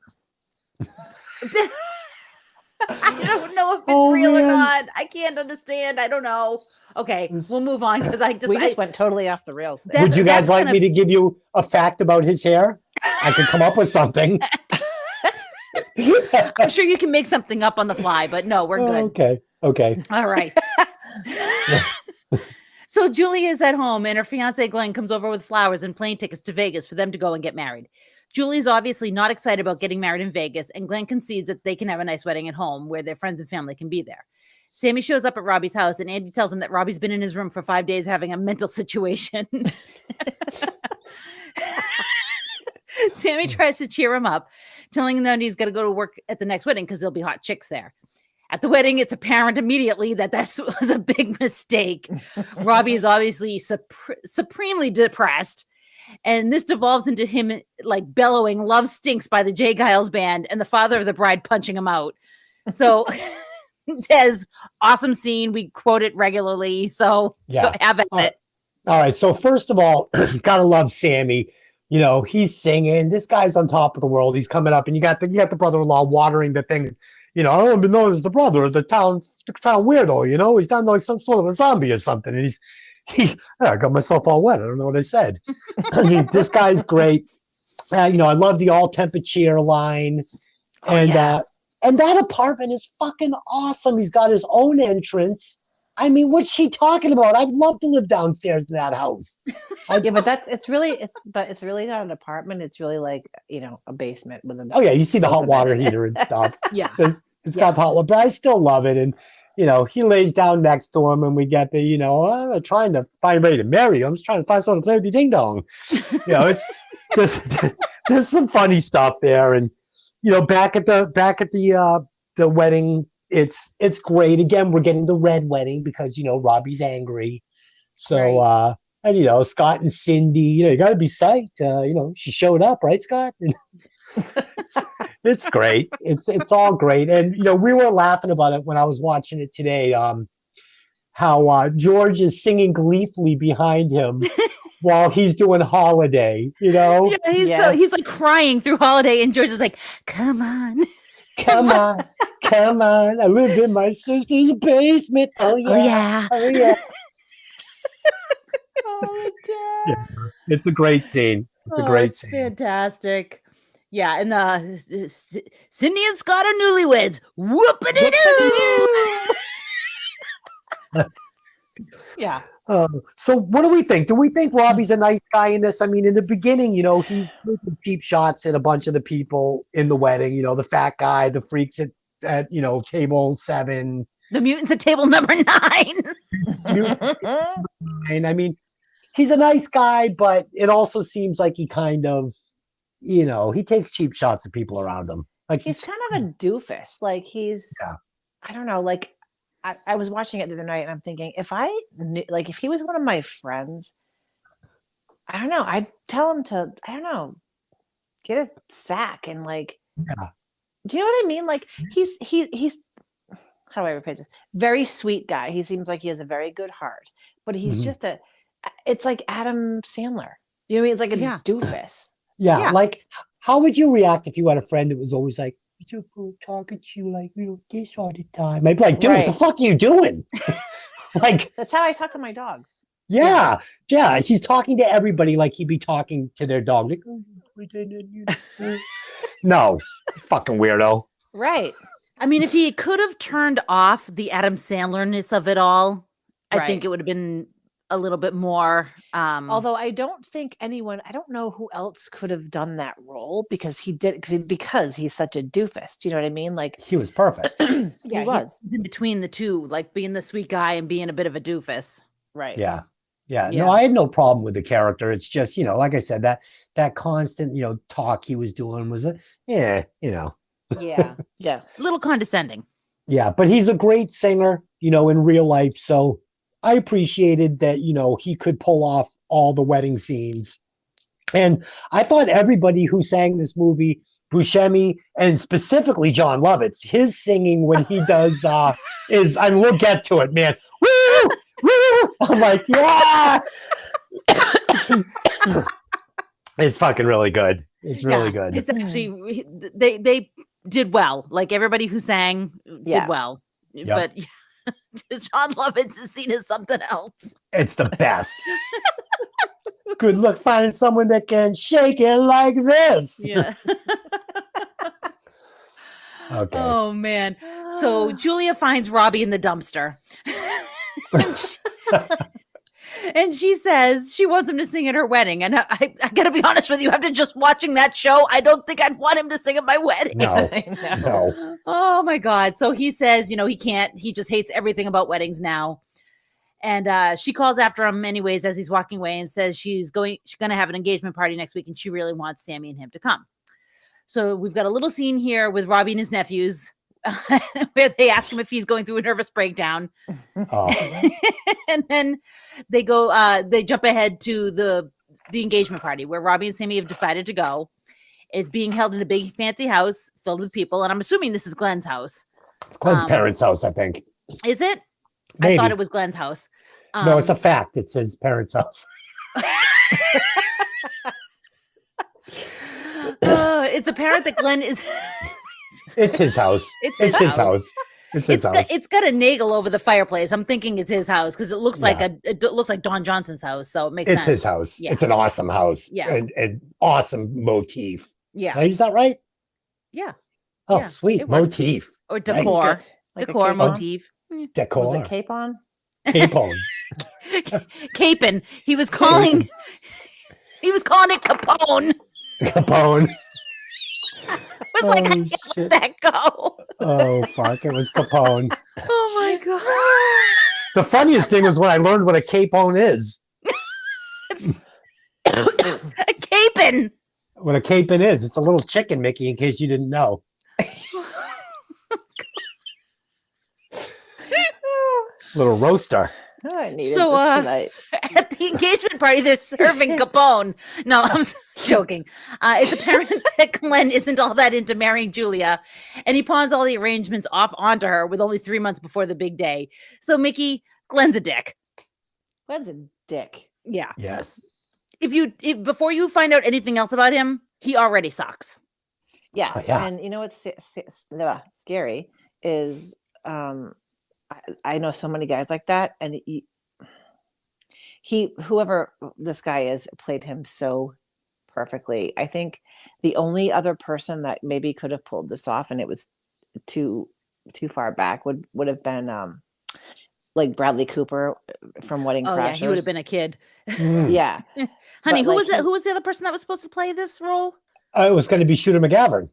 I don't know if it's real or not. I can't understand. I don't know. Okay, we'll move on because we just went totally off the rails. Would you guys like me to give you a fact about his hair? I could come up with something. I'm sure you can make something up on the fly, but no, we're good. Okay. All right. So Julie is at home and her fiance Glenn comes over with flowers and plane tickets to Vegas for them to go and get married. Julie's obviously not excited about getting married in Vegas, and Glenn concedes that they can have a nice wedding at home where their friends and family can be there. Sammy shows up at Robbie's house, and Andy tells him that Robbie's been in his room for 5 days having a mental situation. Sammy tries to cheer him up, telling him that he's got to go to work at the next wedding because there'll be hot chicks there. At the wedding, it's apparent immediately that this was a big mistake. Robbie is obviously supremely depressed, and this devolves into him like bellowing "Love Stinks" by the Jay Giles Band and the father of the bride punching him out. So Des, awesome scene. We quote it regularly. So go have at it. All right. So first of all, gotta love Sammy. You know, he's singing. This guy's on top of the world. He's coming up, and you got the brother-in-law watering the thing. You know, I don't even know as the brother of the town weirdo. You know, he's not like some sort of a zombie or something. And I got myself all wet. I don't know what I said. I mean, this guy's great. You know, I love the all temperature line, and that apartment is fucking awesome. He's got his own entrance. I mean, what's she talking about? I'd love to live downstairs in that house. Yeah, but it's really not an apartment. It's really like, you know, a basement with a. Oh yeah, you see the hot water heater and stuff. Yeah, it's got hot water, but I still love it. And you know, he lays down next to him, and we get the, you know, I'm trying to find anybody to marry. I'm just trying to find someone to play with the ding dong. You know, it's there's some funny stuff there, and you know, back at the wedding. It's great. Again, we're getting the red wedding because, you know, Robbie's angry. So, right. And, you know, Scott and Cindy, you know, you got to be psyched. You know, she showed up, right, Scott? It's great. It's all great. And, you know, we were laughing about it when I was watching it today, how George is singing gleefully behind him while he's doing Holiday, you know? Yeah, he's like crying through Holiday, and George is like, come on. Come on, come on. I live in my sister's basement. Oh, yeah. Oh, yeah. Oh, Dad. Yeah. It's a great scene. It's a great scene. Fantastic. Yeah, and Cindy and Scott are newlyweds. Whoop-a-dee-doo! Yeah. So what do we think? Do we think Robbie's a nice guy in this? I mean, in the beginning, you know, he's taking cheap shots at a bunch of the people in the wedding. You know, the fat guy, the freaks at you know, table 7. The mutants at table number 9. And I mean, he's a nice guy, but it also seems like he kind of, you know, he takes cheap shots at people around him. Like he's kind of a doofus. Like I don't know, like I was watching it the other night and I'm thinking, if I knew, like, if he was one of my friends, I don't know, I'd tell him to, I don't know, get a sack and like, do you know what I mean? Like he's how do I rephrase this? Very sweet guy. He seems like he has a very good heart, but he's just it's like Adam Sandler. You know what I mean? It's like a doofus. Yeah. Like, how would you react if you had a friend that was always like, talking to you like, you know, this all the time? I'd be like, dude, what the fuck are you doing? Like, that's how I talk to my dogs. Yeah. He's talking to everybody like he'd be talking to their dog. Like, no, fucking weirdo. Right. I mean, if he could have turned off the Adam Sandler-ness of it all, I think it would have been a little bit more. Although I don't think I don't know who else could have done that role because he's such a doofus. Do you know what I mean? Like, he was perfect. He was in between the two, like being the sweet guy and being a bit of a doofus. Right. Yeah. No, I had no problem with the character. It's just, you know, like I said, that constant, you know, talk he was doing was you know. Yeah. A little condescending. Yeah, but he's a great singer, you know, in real life. So I appreciated that, you know, he could pull off all the wedding scenes. And I thought everybody who sang this movie, Buscemi, and specifically John Lovitz, his singing when he does we'll get to it, man. Woo! Woo! I'm like, yeah. It's fucking really good. It's really good. It's actually they did well. Like everybody who sang did well. But John Lovitz is seen as something else. It's the best. Good luck finding someone that can shake it like this. Yeah. Okay. Oh man. So Julia finds Robbie in the dumpster. And she says she wants him to sing at her wedding. And I gotta be honest with you, after just watching that show, I don't think I'd want him to sing at my wedding. No. Oh my God. So he says, he can't, he just hates everything about weddings now. And she calls after him anyways as he's walking away and says she's going to have an engagement party next week and she really wants Sammy and him to come. So we've got a little scene here with Robbie and his nephews where they ask him if he's going through a nervous breakdown. Oh. And then they jump ahead to the engagement party where Robbie and Sammy have decided to go. It's being held in a big fancy house filled with people. And I'm assuming this is Glenn's house. It's Glenn's parents' house, I think. Is it? Maybe. I thought it was Glenn's house. No, it's a fact. It's his parents' house. It's apparent that Glenn is... It's his house. It's his house. It's his house. It's got a nagel over the fireplace. I'm thinking it's his house because it looks like it looks like Don Johnson's house. So it makes sense. It's his house. Yeah. It's an awesome house. Yeah. An awesome motif. Yeah. Did I use that right? Yeah. Oh, sweet. Motif. Or decor. Nice. Decor, motif. Decor. Was it capon? Capon. Capon. He was calling it Capone. Capone. It was like, how did that go? Oh, fuck. It was Capone. Oh, my God. The funniest thing was when I learned what a capon is. A capon. What a capon is. It's a little chicken, Mickey, in case you didn't know. Little roaster. Oh, I needed this tonight. At the engagement party, they're serving Capone. No, I'm joking. It's apparent that Glenn isn't all that into marrying Julia, and he pawns all the arrangements off onto her with only 3 months before the big day. So, Mickey, Glenn's a dick. Glenn's a dick. Yeah. Yes. If before you find out anything else about him, he already sucks. Yeah. Oh, yeah. And you know what's scary is I know so many guys like that, and whoever this guy is played him so perfectly. I think the only other person that maybe could have pulled this off, and it was too far back, would have been like Bradley Cooper from Wedding Crashers. Yeah, he would have been a kid. Yeah. Honey, who was it? Who was the other person that was supposed to play this role? It was going to be Shooter McGavin.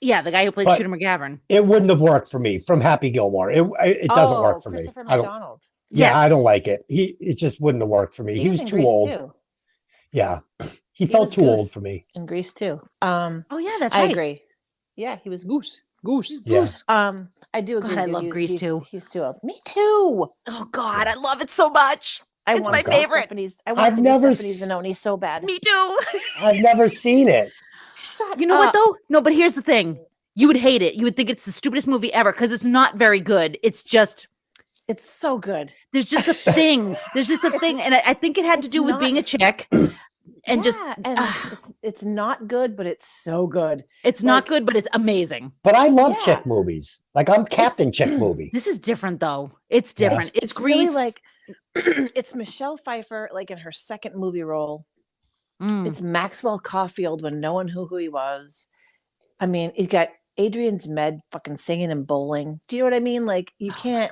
Yeah, the guy who played Shooter McGavin. It wouldn't have worked for me from Happy Gilmore. It doesn't work for me. Christopher McDonald. Yeah, I don't like it. It just wouldn't have worked for me. He was too old. Too. Yeah, he felt too old for me. In Grease too. Oh yeah, that's I right. agree. Yeah, he was Goose. Yeah. I do agree. God, I love Grease too. He's too old. Me too. Oh God, I love it so much. It's my favorite. I've never seen Zanoni so bad. Me too. I've never seen it. You know what though? No, but here's the thing. You would hate it. You would think it's the stupidest movie ever because it's not very good. It's so good. There's just a thing. And I think it had to do with being a chick. And it's not good, but it's so good. It's not good, but it's amazing. But I love chick movies. Like I'm Captain Chick movie. This is different though. It's different. It's Grease. Really like it's Michelle Pfeiffer, like in her second movie role. It's Maxwell Caulfield when no one knew who he was. I mean, you got Adrian's Med fucking singing and bowling. Do you know what I mean? Like you can't.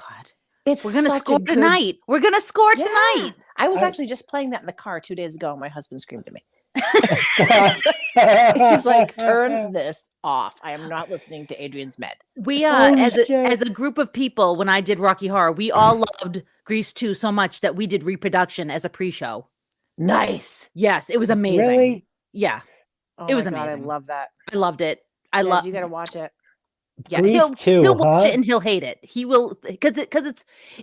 We're gonna score tonight. We're gonna score tonight. I was actually just playing that in the car 2 days ago. My husband screamed at me. He's like, "Turn this off. I am not listening to Adrian's Med." We as a group of people, when I did Rocky Horror, we all loved Grease 2 so much that we did reproduction as a pre-show. Nice. Yes, it was amazing. Really? Yeah. Oh it was God, amazing. I love that. I loved it. You got to watch it. Yeah, Grease he'll watch it and he'll hate it. He will because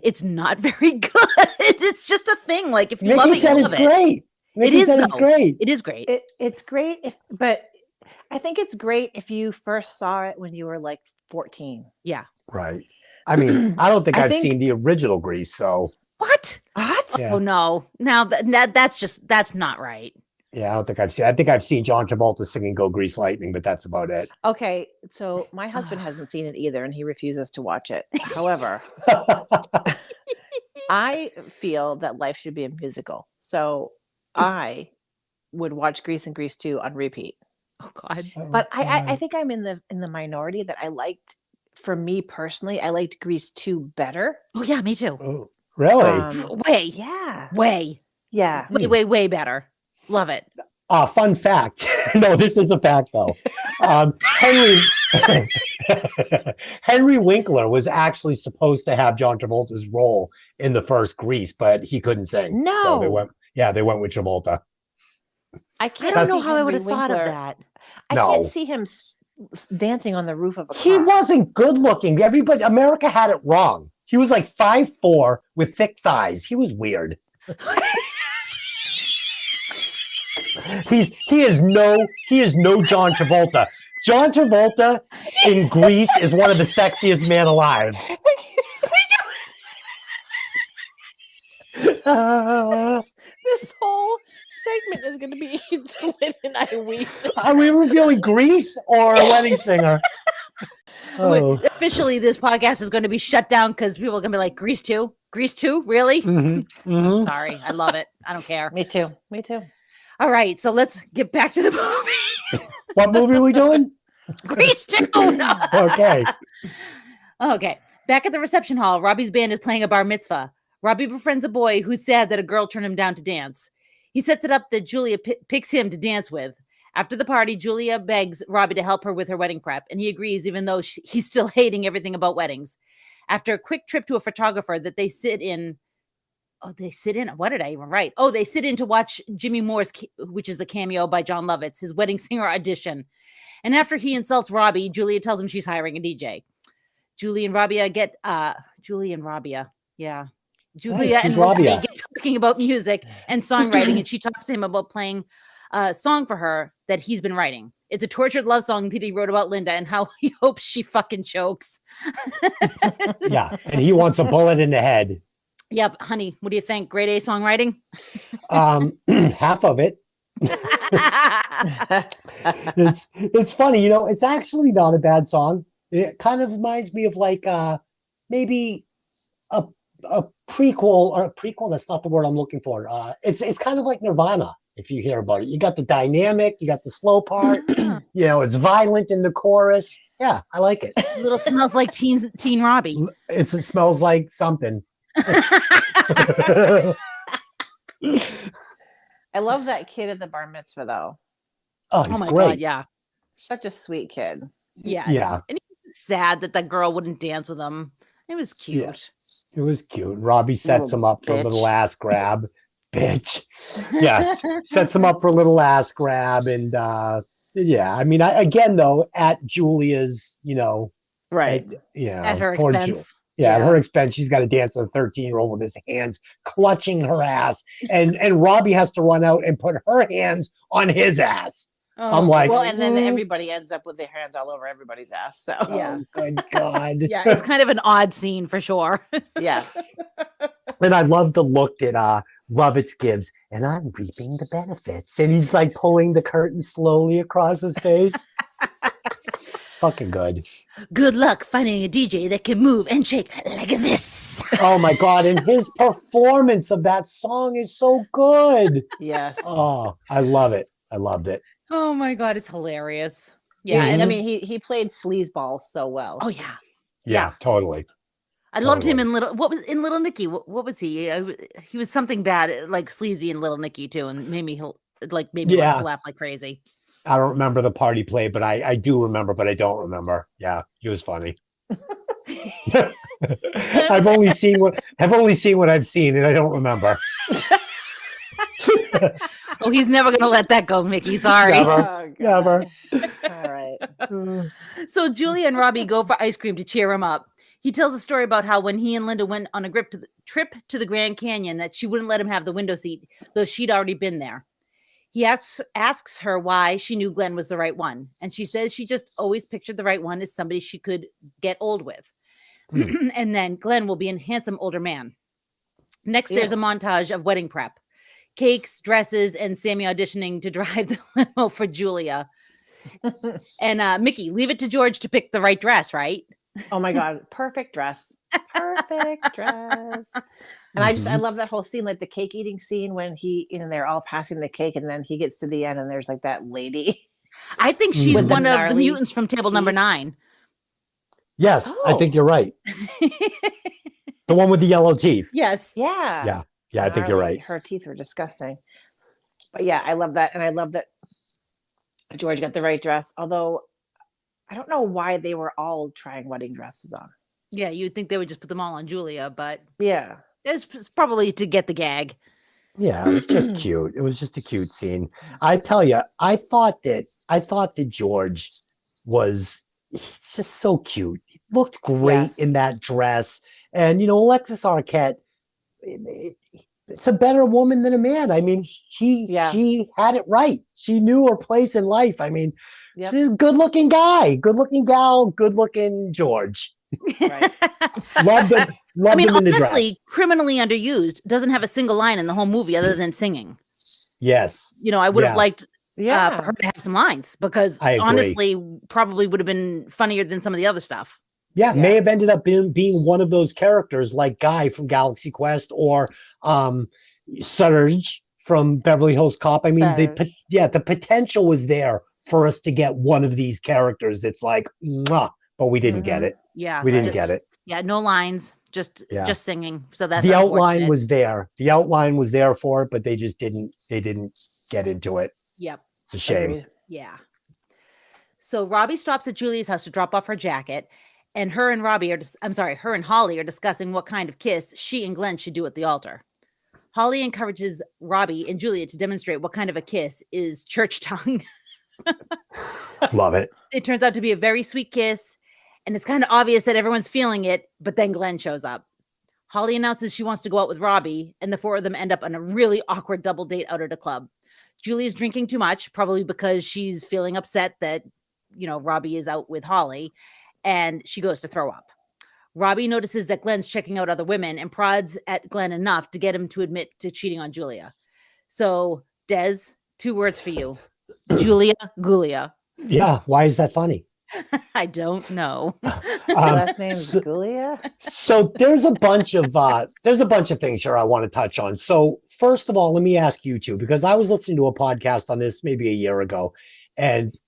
it's not very good. It's just a thing. Like if you love it, you love it. Great. Mickey said it's great. It is great. It's great but I think it's great if you first saw it when you were like 14. Yeah. Right. I mean, I don't think I've seen the original Grease. So what? Yeah. Oh no! Now that's not right. Yeah, I don't think I've seen. I think I've seen John Travolta singing "Go Grease Lightning," but that's about it. Okay, so my husband hasn't seen it either, and he refuses to watch it. However, I feel that life should be a musical, so I would watch Grease and Grease 2 on repeat. Oh God! But I think I'm in the minority that I liked. For me personally, I liked Grease 2 better. Oh yeah, me too. Oh, really? Way. Yeah. Way. Yeah. Way better. Love it. Fun fact. No, this is a fact though. Henry Winkler was actually supposed to have John Travolta's role in the first Grease, but he couldn't sing. No. So they went with Travolta. I don't know how I would have thought of that. I can't see him dancing on the roof of a car. He wasn't good looking. America had it wrong. He was like 5'4" with thick thighs. He was weird. He is no John Travolta. John Travolta in Grease is one of the sexiest men alive. This whole segment is going to be Lynn and I weep. Are we reviewing Grease or a wedding singer? Oh. Officially, this podcast is going to be shut down because people are going to be like, Grease 2? Grease 2? Really? Mm-hmm. Mm-hmm. Sorry. I love it. I don't care. Me too. All right. So let's get back to the movie. What movie are we doing? Grease 2. No. Okay. Okay. Back at the reception hall, Robbie's band is playing a bar mitzvah. Robbie befriends a boy who's sad that a girl turned him down to dance. He sets it up that Julia picks him to dance with. After the party, Julia begs Robbie to help her with her wedding prep, and he agrees even though he's still hating everything about weddings. After a quick trip to a photographer that they sit in. What did I even write? Oh, they sit in to watch Jimmy Moore's, which is a cameo by John Lovitz, his wedding singer audition. And after he insults Robbie, Julia tells him she's hiring a DJ. Julia and Robbie get talking about music and songwriting, and she talks to him about playing a song for her that he's been writing. It's a tortured love song that he wrote about Linda and how he hopes she fucking chokes. Yeah, and he wants a bullet in the head. Yep, honey, what do you think? Grade A songwriting? Half of it. It's funny, it's actually not a bad song. It kind of reminds me of like maybe a prequel, or a prequel. That's not the word I'm looking for. It's kind of like Nirvana. If you hear about it, you got the dynamic, you got the slow part. It's violent in the chorus. Yeah, I like it. A little smells like Teen Robbie. It smells like something. I love that kid at the bar mitzvah, though. Oh my great. God, yeah. Such a sweet kid. Yeah. Yeah. And he was sad that the girl wouldn't dance with him. It was cute. Yeah. It was cute. Robbie sets him up for a little ass grab. Bitch. Yes. Sets him up for a little ass grab. And yeah, I mean, again, though, at Julia's, right. At her expense. At her expense, she's got to dance with a 13-year-old with his hands clutching her ass. And Robbie has to run out and put her hands on his ass. Oh, I'm like, well, and then everybody ends up with their hands all over everybody's ass. So yeah, good God. Yeah, it's kind of an odd scene for sure. Yeah. And I love the look that Lovitz gives, and I'm reaping the benefits. And he's like pulling the curtain slowly across his face. Fucking good. Good luck finding a DJ that can move and shake like this. Oh my God. And his performance of that song is so good. Yeah. Oh, I love it. I loved it. Oh my God, it's hilarious. Yeah. And I mean, he played sleazeball so well. Oh yeah. Yeah, totally. I loved him in Little Nicky. What was he? He was something bad, like sleazy in Little Nicky too, and made me laugh like crazy. I don't remember the part he played, but I do remember, but I don't remember. Yeah, he was funny. I've only seen what I've seen, and I don't remember. Oh, he's never gonna let that go, Mickey. Sorry. Never. All right. So Julia and Robbie go for ice cream to cheer him up. He tells a story about how when he and Linda went on a trip to the Grand Canyon, that she wouldn't let him have the window seat, though she'd already been there. He asks her why she knew Glenn was the right one. And she says she just always pictured the right one as somebody she could get old with. And then Glenn will be a handsome older man. Next, there's a montage of wedding prep. Cakes, dresses, and Sammy auditioning to drive the limo for Julia. And Mickey, leave it to George to pick the right dress, right? Oh my God. Perfect dress. Perfect dress. And I love that whole scene, like the cake eating scene when they're all passing the cake and then he gets to the end and there's like that lady. I think she's one of the mutants from table number 9. Yes, I think you're right. The one with the yellow teeth. Yes. Yeah. Yeah. Yeah, I think you're right. Her teeth were disgusting. But yeah, I love that. And I love that George got the right dress. Although I don't know why they were all trying wedding dresses on. Yeah, you'd think they would just put them all on Julia, but yeah, it's probably to get the gag. Yeah, it was just cute. It was just a cute scene. I tell you, I thought that George was just so cute. He looked great in that dress. And, Alexis Arquette, it's a better woman than a man. I mean, she had it right. She knew her place in life. I mean, she's a good-looking guy, good-looking gal, good-looking George. Right. Loved him. Loved him in the dress. Honestly, criminally underused, doesn't have a single line in the whole movie other than singing. Yes. I would have liked for her to have some lines, because honestly, probably would have been funnier than some of the other stuff. Yeah, may have ended up being one of those characters like Guy from Galaxy Quest or Surge from Beverly Hills Cop. I mean, the potential was there for us to get one of these characters that's like, mwah, but we didn't get it. Yeah, we didn't get it. Yeah, no lines, just singing. So that's the outline was there. The outline was there for it, but they just didn't get into it. Yep, it's a shame. Agreed. Yeah. So Robbie stops at Julia's house to drop off her jacket. And her and Holly are discussing what kind of kiss she and Glenn should do at the altar. Holly encourages Robbie and Julia to demonstrate what kind of a kiss is church tongue. Love it. It turns out to be a very sweet kiss, and it's kind of obvious that everyone's feeling it, but then Glenn shows up. Holly announces she wants to go out with Robbie, and the four of them end up on a really awkward double date out at a club. Julia's drinking too much, probably because she's feeling upset that, Robbie is out with Holly. And she goes to throw up. Robbie notices that Glenn's checking out other women and prods at Glenn enough to get him to admit to cheating on Julia. So, Des, 2 words for you. Julia Gulia. Yeah, why is that funny? I don't know. Last name is Gulia. So there's a bunch of things here I want to touch on. So first of all, let me ask you two, because I was listening to a podcast on this maybe a year ago, and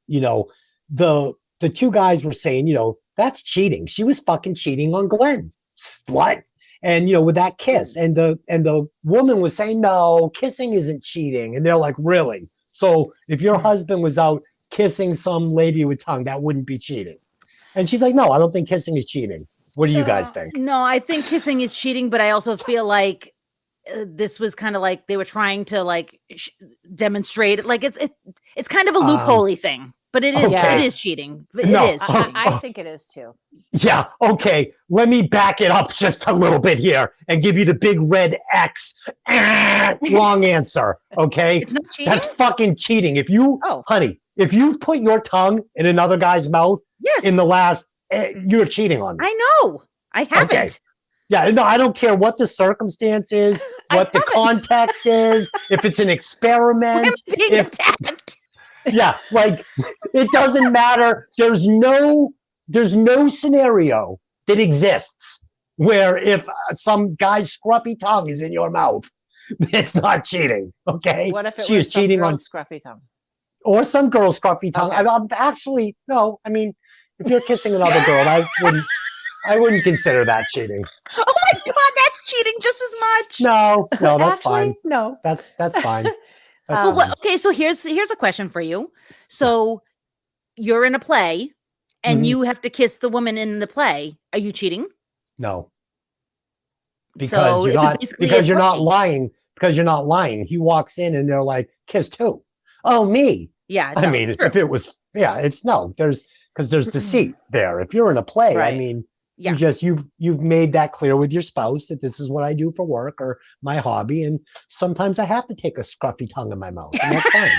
the 2 guys were saying, that's cheating. She was fucking cheating on Glenn. Slut. And, with that kiss. And the woman was saying, no, kissing isn't cheating. And they're like, really? So if your husband was out kissing some lady with tongue, that wouldn't be cheating. And she's like, no, I don't think kissing is cheating. What do you guys think? No, I think kissing is cheating, but I also feel like this was kind of like they were trying to demonstrate it. Like it's kind of a loophole-y thing. But it is cheating. It is cheating. I think it is too. Yeah. Okay. Let me back it up just a little bit here and give you the big red X. Wrong answer. Okay. It's not cheating? That's fucking cheating. If you've put your tongue in another guy's mouth in the last, you're cheating on me. I know. I haven't. Okay. Yeah. No, I don't care what the circumstance is, what the context is, if it's an experiment. I'm being attacked. Yeah, it doesn't matter. There's no scenario that exists where if some guy's scruffy tongue is in your mouth, it's not cheating. Okay. What if it was some girl's scruffy tongue? Or some girl's scruffy tongue. Okay. I'm actually no. I mean, if you're kissing another girl, I wouldn't consider that cheating. Oh my God, that's cheating just as much. No, that's actually, fine. No, that's fine. Okay, so here's a question for you. So you're in a play and you have to kiss the woman in the play. Are you cheating? No. Because you're not lying. Because you're not lying. He walks in and they're like, kissed who? Oh, me. Yeah. I mean, true. If it was, it's no. There's deceit there. If you're in a play, right. I mean, you've made that clear with your spouse that this is what I do for work or my hobby, and sometimes I have to take a scruffy tongue in my mouth, and that's fine.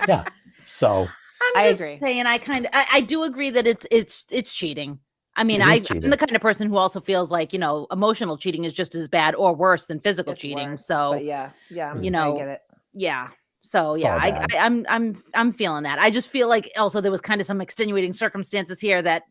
Yeah. So I agree. Saying I do agree that it's cheating. I mean, I'm the kind of person who also feels like emotional cheating is just as bad or worse than physical cheating. Worse, so yeah, I get it. Yeah. So yeah, I'm feeling that. I just feel like also there was kind of some extenuating circumstances here that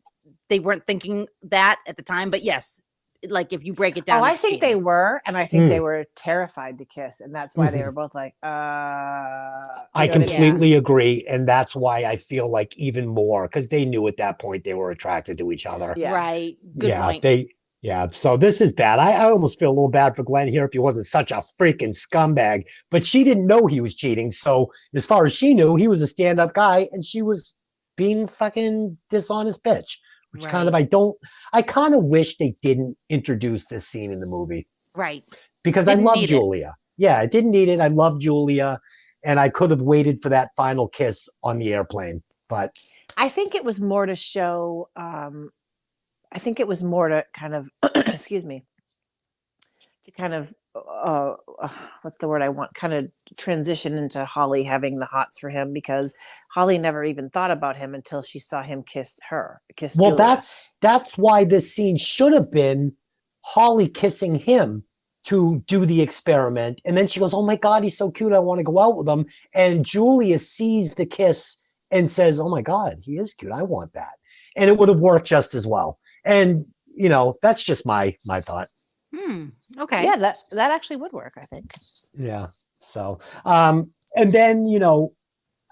they weren't thinking that at the time. But yes, like if you break it down, I think they were, and I think they were terrified to kiss, and that's why they were both like, I completely agree, and that's why I feel like even more because they knew at that point they were attracted to each other. Yeah. Right. Good point. Yeah, so this is bad. I almost feel a little bad for Glenn here if he wasn't such a freaking scumbag. But she didn't know he was cheating. So as far as she knew, he was a stand-up guy, and she was being fucking dishonest bitch. Which kind of I kind of wish they didn't introduce this scene in the movie. Right. Because I love Julia. Yeah, I didn't need it. I love Julia, and I could have waited for that final kiss on the airplane. But I think it was more to show. I think it was more to kind of, excuse me, to kind of, what's the word I want? Kind of transition into Holly having the hots for him, because Holly never even thought about him until she saw him kiss well, Julia. that's why this scene should have been Holly kissing him to do the experiment. And then she goes, oh my God, he's so cute. I want to go out with him. And Julia sees the kiss and says, oh my God, he is cute. I want that. And it would have worked just as well. And, that's just my thought. Okay. Yeah, that actually would work, I think. Yeah. So, and then,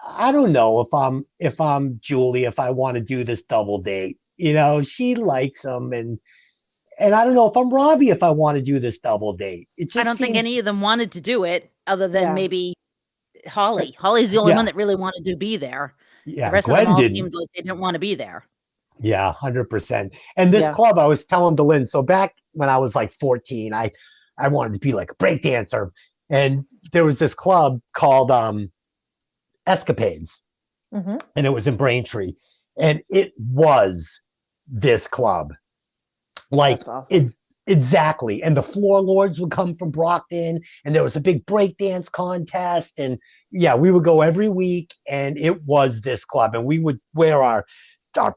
I don't know if I'm Julie, if I want to do this double date, she likes him, and I don't know if I'm Robbie, if I want to do this double date. I don't think any of them wanted to do it other than maybe Holly. Holly's the only one that really wanted to be there. Yeah. The rest Glenn of them all didn't. seemed like they didn't want to be there. Yeah, 100%. And this club, I was telling DeLynn, so back when I was like 14, I wanted to be like a break dancer. And there was this club called Escapades. Mm-hmm. And it was in Braintree. And it was this club. Like, that's awesome. Exactly. And the floor lords would come from Brockton, and there was a big breakdance contest. And yeah, we would go every week, and it was this club. And we would wear our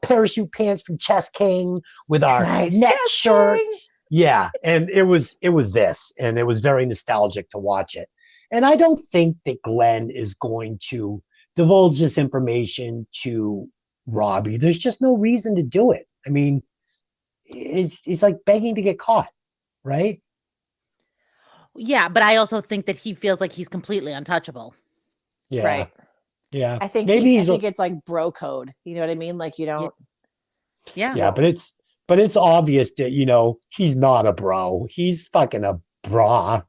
parachute pants from Chess King with our net shirts. Yeah. And it was this, and it was very nostalgic to watch it. And I don't think that Glenn is going to divulge this information to Robbie. There's just no reason to do it. I mean, it's like begging to get caught, right? Yeah, but I also think that he feels like he's completely untouchable. Yeah. Right. Yeah. I think it's like bro code. You know what I mean? Like you don't. Yeah. Yeah, but it's obvious that he's not a bro. He's fucking a bra.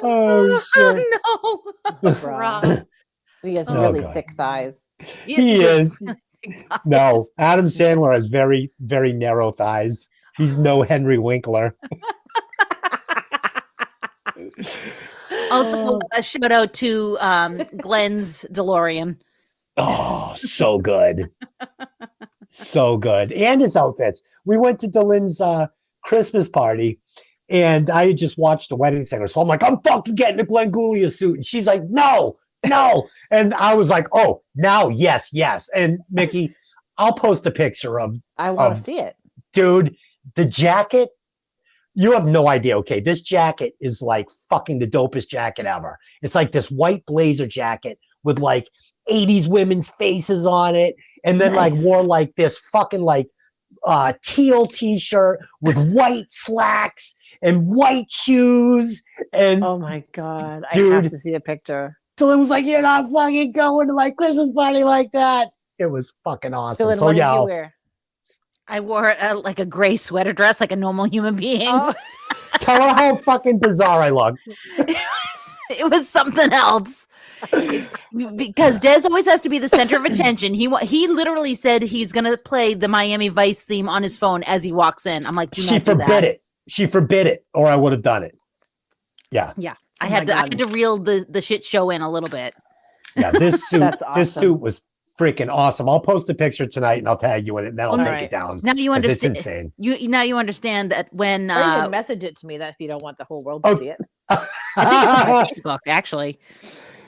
Oh shit. No. Bra. He has really thick thighs. He is. No, Adam Sandler has very, very narrow thighs. He's no Henry Winkler. Also, a shout out to Glenn's DeLorean. Oh, so good. So good. And his outfits. We went to Dylan's Christmas party, and I had just watched The Wedding Singer. So I'm like, I'm fucking getting a Glenn Guglia suit. And she's like, no. And I was like, oh, now, yes. And Mickey, I'll post a picture of. I want to see it. Dude, the jacket, you have no idea. Okay, this jacket is like fucking the dopest jacket ever. It's like this white blazer jacket with like 80s women's faces on it. And then like wore like this fucking like teal t-shirt with white slacks and white shoes. And oh my God, dude, I have to see a picture. Dylan was like, you're not fucking going to my Christmas party like that. It was fucking awesome. Dylan, so what yeah, did you wear? I wore like a gray sweater dress like a normal human being. Oh. Tell her how fucking bizarre I look. It was something else. Because Des always has to be the center of attention. He literally said he's going to play the Miami Vice theme on his phone as he walks in. I'm like, she forbid it. She forbid it, or I would have done it. Yeah. Yeah. I had to reel the shit show in a little bit. Yeah, this suit awesome. This suit was freaking awesome. I'll post a picture tonight and I'll tag you in it, and then I'll take it down. Now you understand. It's insane. Now you understand that when or you can message it to me that if you don't want the whole world to see it. I think it's on my Facebook actually.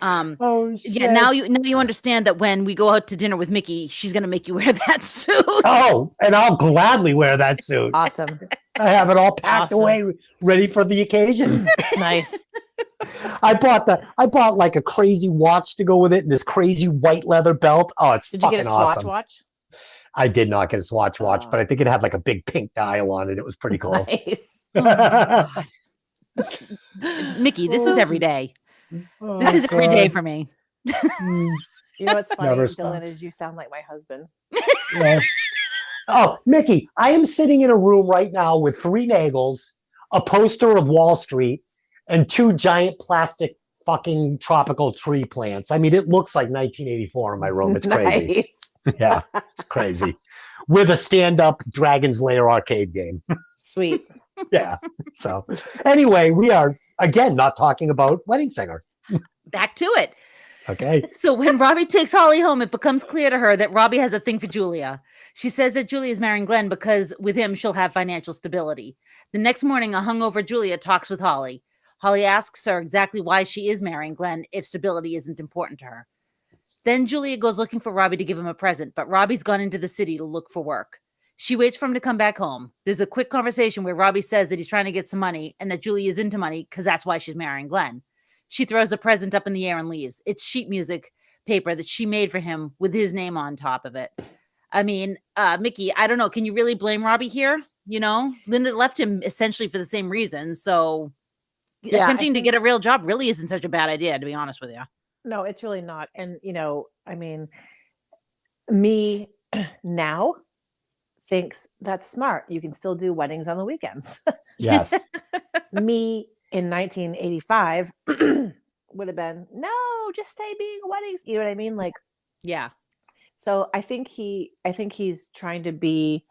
Oh shit. Yeah, now you understand that when we go out to dinner with Mickey, she's gonna make you wear that suit. Oh, and I'll gladly wear that suit. Awesome. I have it all packed away, ready for the occasion. Nice. I bought like a crazy watch to go with it, and this crazy white leather belt. Oh, it's Did you fucking get a awesome. Swatch watch? I did not get a Swatch watch, but I think it had like a big pink dial on it. It was pretty cool. Nice. Mickey, this is every day. This is every day for me. You know what's funny, Never Dylan, stops. is you sound like my husband. Yeah. Oh, Mickey, I am sitting in a room right now with 3 Nagels, a poster of Wall Street, and 2 giant plastic fucking tropical tree plants. I mean, it looks like 1984 in my room. It's crazy. Yeah, it's crazy. With a stand-up Dragon's Lair arcade game. Sweet. Yeah. So anyway, we are, again, not talking about Wedding Singer. Back to it. Okay. So when Robbie takes Holly home, it becomes clear to her that Robbie has a thing for Julia. She says that Julia is marrying Glenn because with him, she'll have financial stability. The next morning, a hungover Julia talks with Holly. Holly asks her exactly why she is marrying Glenn if stability isn't important to her. Then Julia goes looking for Robbie to give him a present, but Robbie's gone into the city to look for work. She waits for him to come back home. There's a quick conversation where Robbie says that he's trying to get some money and that Julia is into money because that's why she's marrying Glenn. She throws a present up in the air and leaves. It's sheet music paper that she made for him with his name on top of it. I mean, Mickey, I don't know. Can you really blame Robbie here? You know, Linda left him essentially for the same reason. So attempting to get a real job really isn't such a bad idea, to be honest with you. No, it's really not. And, you know, I mean, me now thinks that's smart. You can still do weddings on the weekends. Yes. Me in 1985 would have been, no, just stay being weddings. You know what I mean? Like, yeah. So I think he's trying to be,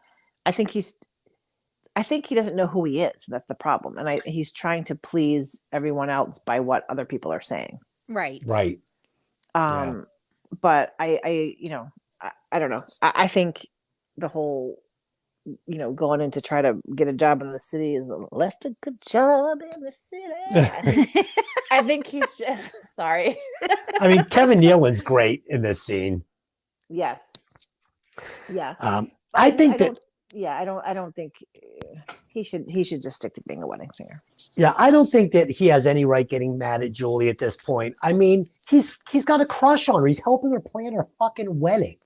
I think he doesn't know who he is. That's the problem. And he's trying to please everyone else by what other people are saying. Right. Right. But I you know, I don't know. I think the whole, you know, going in to try to get a job in the city is left a good job in the city. I think he's just sorry. I mean, Kevin Nealon's great in this scene. Yes. Yeah. I don't think he should just stick to being a wedding singer. Yeah, I don't think that he has any right getting mad at Julie at this point. I mean, he's got a crush on her. He's helping her plan her fucking wedding.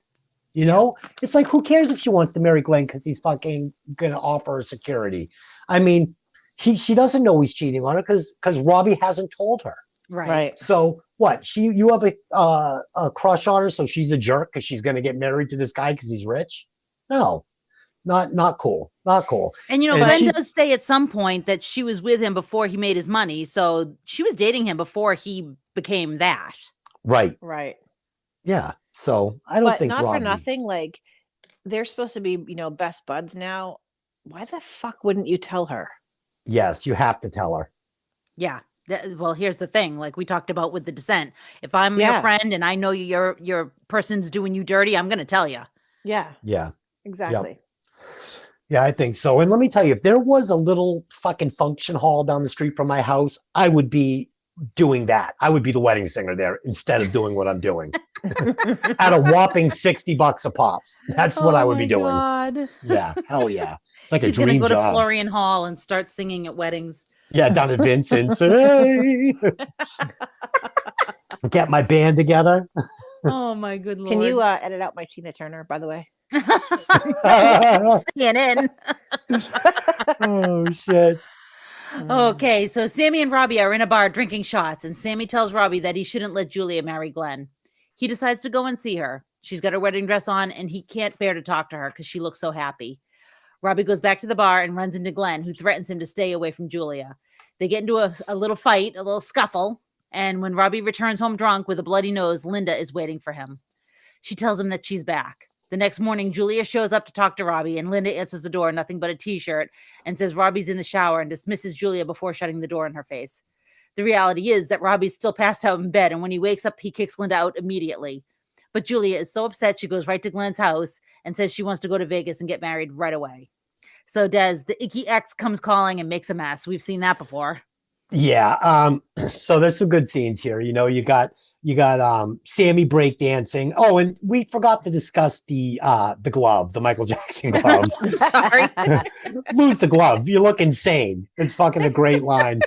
You know, it's like, who cares if she wants to marry Glenn because he's fucking gonna offer her security? I mean, she doesn't know he's cheating on her because Robbie hasn't told her. Right. So what? You have a crush on her, so she's a jerk because she's gonna get married to this guy because he's rich? No, not cool. Not cool. And you know, Glenn does say at some point that she was with him before he made his money, so she was dating him before he became that. Right. Right. Yeah. So I don't think not Robbie... for nothing. Like, they're supposed to be, you know, best buds now. Why the fuck wouldn't you tell her? Yes, you have to tell her. Yeah. Well, here's the thing. Like we talked about with the descent. If I'm your friend and I know your person's doing you dirty, I'm going to tell you. Yeah. Yeah. Exactly. Yep. Yeah, I think so. And let me tell you, if there was a little fucking function hall down the street from my house, I would be doing that. I would be the wedding singer there instead of doing what I'm doing. At a whopping $60 a pop. That's what I would be doing. God. Yeah, hell yeah. It's like He's a dream gonna go job. to Florian Hall and start singing at weddings. Yeah, down at Vincent's. Hey. Get my band together. Oh my good Lord. Can you edit out my Tina Turner, by the way? CNN. Oh shit. Okay, so Sammy and Robbie are in a bar drinking shots, and Sammy tells Robbie that he shouldn't let Julia marry Glenn. He decides to go and see her. She's got her wedding dress on, and he can't bear to talk to her because she looks so happy. Robbie goes back to the bar and runs into Glenn, who threatens him to stay away from Julia. They get into a little fight, a little scuffle, and when Robbie returns home drunk with a bloody nose, Linda is waiting for him. She tells him that she's back. The next morning, Julia shows up to talk to Robbie, and Linda answers the door, nothing but a t-shirt, and says Robbie's in the shower and dismisses Julia before shutting the door in her face. The reality is that Robbie's still passed out in bed, and when he wakes up, he kicks Linda out immediately. But Julia is so upset, she goes right to Glenn's house and says she wants to go to Vegas and get married right away. So Des, the icky ex comes calling and makes a mess. We've seen that before. Yeah. So there's some good scenes here. You know, you got Sammy breakdancing. Oh, and we forgot to discuss the glove, the Michael Jackson glove. I'm sorry. Lose the glove. You look insane. It's fucking a great line.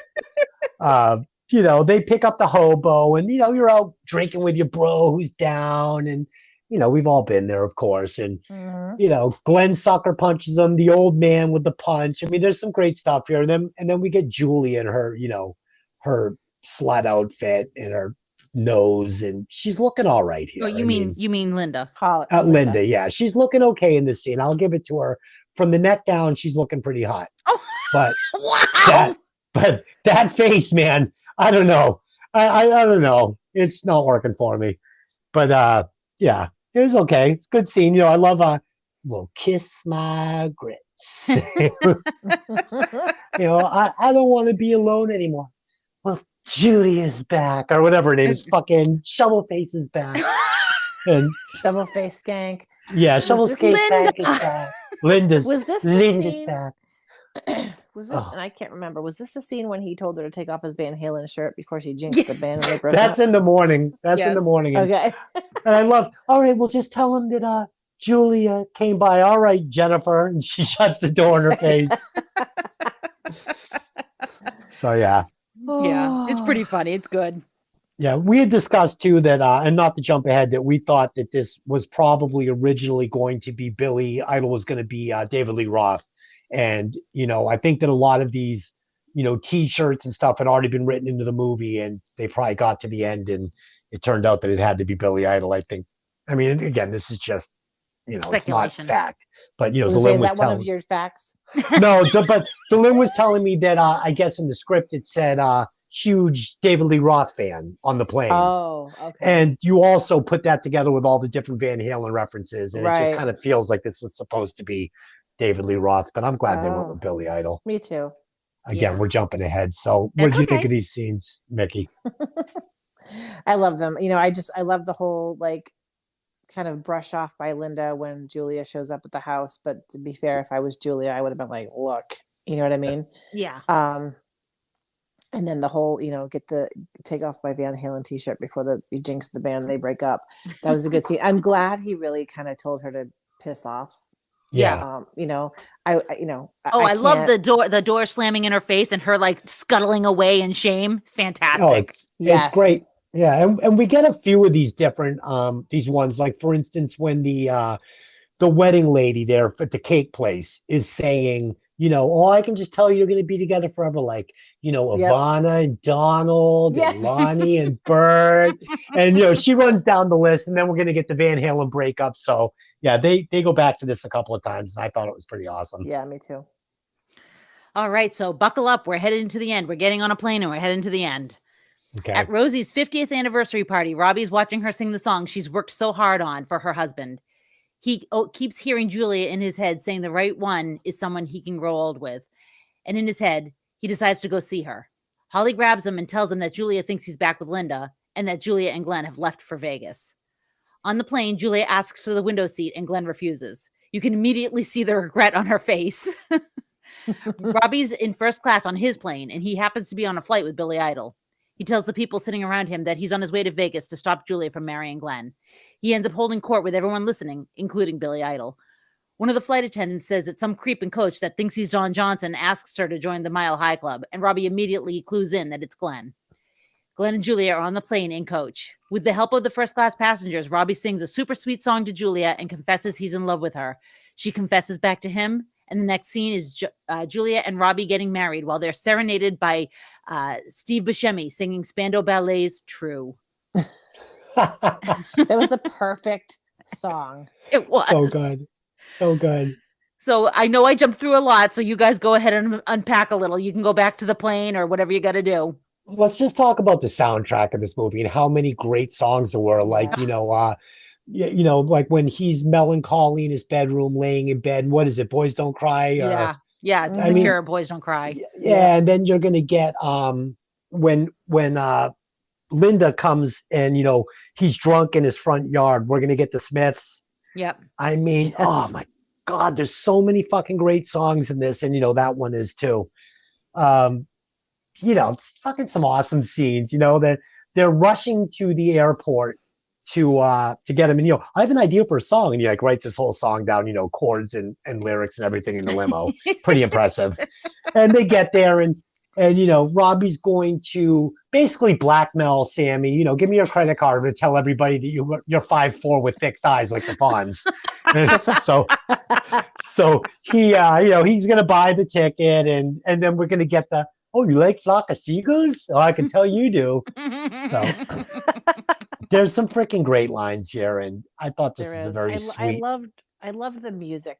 You know, they pick up the hobo and, you know, you're out drinking with your bro who's down. And, you know, we've all been there, of course. And, you know, Glenn sucker punches him, the old man with the punch. I mean, there's some great stuff here. And then we get Julie in her, you know, her slut outfit and her nose, and she's looking all right here. Oh, you mean Linda? Linda, yeah, she's looking okay in this scene. I'll give it to her. From the neck down, she's looking pretty hot. Oh, but wow! That face, man, I don't know. I don't know. It's not working for me. But yeah, it was okay. It's a good scene. I love well, kiss my grits. I don't want to be alone anymore. Well, Julia's back, or whatever her name is. Fucking Shovelface is back. And Shovelface Skank. Yeah, Shovelface Skank is back. Linda's scene? back. Was this? And I can't remember. Was this the scene when he told her to take off his Van Halen shirt before she jinxed the band and they broke That's up? in the morning. That's in the morning. Okay. And I love. All right, well, just tell him that Julia came by. All right, Jennifer, and she shuts the door in her face. So yeah. Yeah, it's pretty funny. It's good. Yeah, we had discussed too that, and not to jump ahead, that we thought that this was probably originally going to be Billy Idol was going to be David Lee Roth. And, I think that a lot of these, T-shirts and stuff had already been written into the movie, and they probably got to the end and it turned out that it had to be Billy Idol, I think. I mean, again, this is just, it's not fact. But, is that one of your facts? No, but Delin was telling me that, I guess in the script it said, huge David Lee Roth fan on the plane. Oh, okay. And you also put that together with all the different Van Halen references, and it just kind of feels like this was supposed to be David Lee Roth, but I'm glad they went with Billy Idol. Me too. Again, we're jumping ahead. So what did you think of these scenes, Mickey? I love them. I love the whole kind of brush off by Linda when Julia shows up at the house. But to be fair, if I was Julia, I would have been like, look, you know what I mean? Yeah. And then the whole, take off my Van Halen t-shirt before you jinx the band and they break up. That was a good scene. I'm glad he really kind of told her to piss off. Yeah. I love the door slamming in her face and her scuttling away in shame. Fantastic. Oh, it's great. Yeah. And we get a few of these different, these ones, like for instance, when the wedding lady there at the cake place is saying, I can just tell you're going to be together forever. Ivana and Donald and Lonnie and Bert. And, she runs down the list, and then we're going to get the Van Halen breakup. So, yeah, they go back to this a couple of times, and I thought it was pretty awesome. Yeah, me too. All right, so buckle up. We're headed into the end. We're getting on a plane, and we're heading to the end. Okay. At Rosie's 50th anniversary party, Robbie's watching her sing the song she's worked so hard on for her husband. He keeps hearing Julia in his head saying the right one is someone he can grow old with. And in his head, he decides to go see her. Holly grabs him and tells him that Julia thinks he's back with Linda and that Julia and Glenn have left for Vegas. On the plane, Julia asks for the window seat and Glenn refuses. You can immediately see the regret on her face. Robbie's in first class on his plane, and he happens to be on a flight with Billy Idol. He tells the people sitting around him that he's on his way to Vegas to stop Julia from marrying Glenn. He ends up holding court with everyone listening, including Billy Idol. One of the flight attendants says that some creep and coach that thinks he's Don Johnson asks her to join the Mile High Club, and Robbie immediately clues in that it's Glenn. Glenn and Julia are on the plane in coach. With the help of the first-class passengers, Robbie sings a super sweet song to Julia and confesses he's in love with her. She confesses back to him, and the next scene is Julia and Robbie getting married while they're serenaded by Steve Buscemi singing Spandau Ballet's True. That was the perfect song. It was. So good. So good. So I know I jumped through a lot, so you guys go ahead and unpack a little. You can go back to the plane or whatever you got to do. Let's just talk about the soundtrack of this movie and how many great songs there were. Like, like when he's melancholy in his bedroom, laying in bed. What is it? Boys Don't Cry. Or, yeah. It's The Cure. Boys Don't Cry. Yeah, and then you're gonna get when Linda comes and he's drunk in his front yard. We're gonna get the Smiths. Yep. I mean, oh my God, there's so many fucking great songs in this, and that one is too. It's fucking some awesome scenes. That they're rushing to the airport to get him. And I have an idea for a song, and you write this whole song down, chords and lyrics and everything in the limo. Pretty impressive. And they get there, and Robbie's going to basically blackmail Sammy. Give me your credit card to tell everybody that you're 5'4" with fixed eyes like the Fonz. so he he's gonna buy the ticket, and then we're gonna get the oh, you like Flock of Seagulls? Oh, I can tell you do. So there's some freaking great lines here, and I thought this is a very sweet. I loved the music,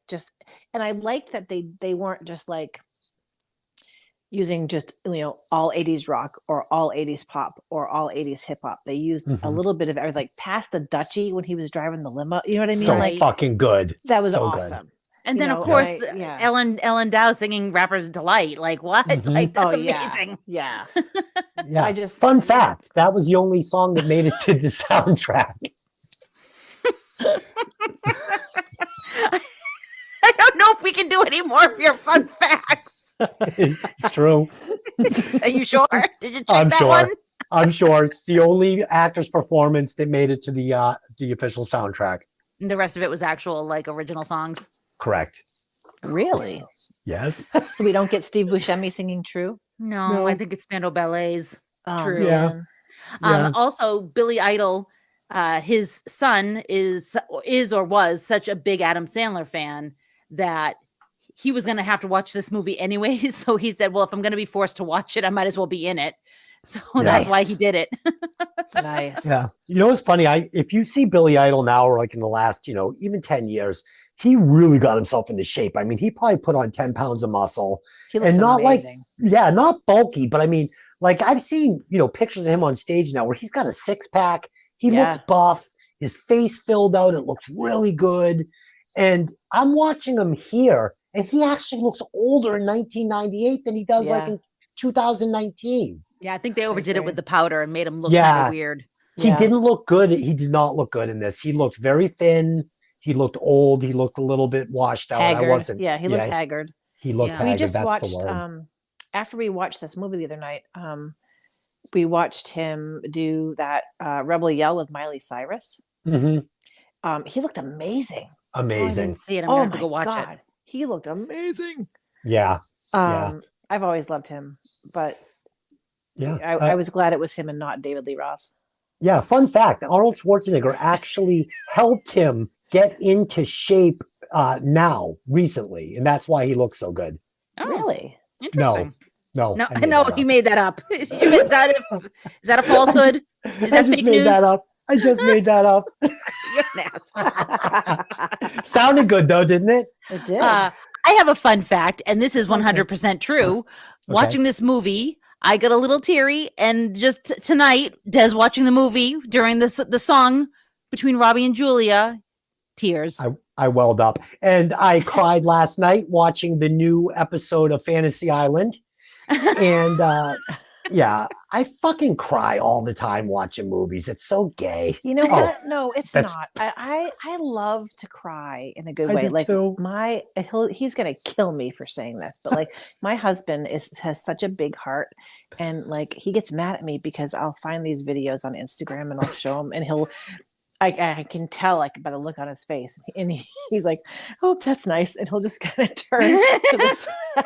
and I like that they weren't just like using just all 80s rock or all 80s pop or all 80s hip hop. They used a little bit of everything, like past the Dutchie when he was driving the limo. You know what I mean? So like, fucking good. That was so awesome. Good. And then, of course, Ellen Dow singing "Rapper's Delight." Like what? Like that's amazing. Yeah. Yeah. Fun fact: that was the only song that made it to the soundtrack. I don't know if we can do any more of your fun facts. It's true. Are you sure? Did you check I'm that sure. one? I'm sure it's the only actor's performance that made it to the official soundtrack. And the rest of it was actual like original songs. Correct. Really? Yes. So we don't get Steve Buscemi singing "True"? No, I think it's Spandau Ballet's "True." Yeah. Also, Billy Idol, his son is or was such a big Adam Sandler fan that he was going to have to watch this movie anyways. So he said, well, if I'm going to be forced to watch it, I might as well be in it. So that's why he did it. Nice. Yeah. You know, it's funny. If you see Billy Idol now, or like in the last, even 10 years, he really got himself into shape. I mean, he probably put on 10 pounds of muscle. He looks not amazing. Not bulky, but I mean, like I've seen, pictures of him on stage now where he's got a 6-pack. He looks buff. His face filled out. It looks really good. And I'm watching him here, and he actually looks older in 1998 than he does like in 2019. Yeah, I think they overdid it with the powder and made him look kind of weird. He didn't look good. He did not look good in this. He looked very thin. He looked old. He looked a little bit washed out. Haggard. He looked haggard. He looked haggard. We just That's watched, the word. after we watched this movie the other night, we watched him do that Rebel Yell with Miley Cyrus. Mm-hmm. He looked amazing. Amazing. I didn't see it. I'm going to have to go watch it. He looked amazing. Yeah. I've always loved him, but I was glad it was him and not David Lee Roth. Yeah. Fun fact: Arnold Schwarzenegger actually helped him get into shape recently, and that's why he looks so good. Oh, really? Interesting. No, I know he made that up. Is that a falsehood? Is that fake news? I just made that up. You're nasty. Sounded good though, didn't it? It did. I have a fun fact, and this is 100% true. Okay. Watching this movie, I got a little teary, and just tonight, Des watching the movie during the song between Robbie and Julia, tears. I welled up, and I cried last night watching the new episode of Fantasy Island. And I fucking cry all the time watching movies. It's so gay. You know what? No, it's not. I love to cry in a good way. Like too. He's gonna kill me for saying this, but like my husband has such a big heart, and like he gets mad at me because I'll find these videos on Instagram and I'll show him, and I can tell like by the look on his face, and he's like, "Oh, that's nice," and he'll just kind of turn to the side.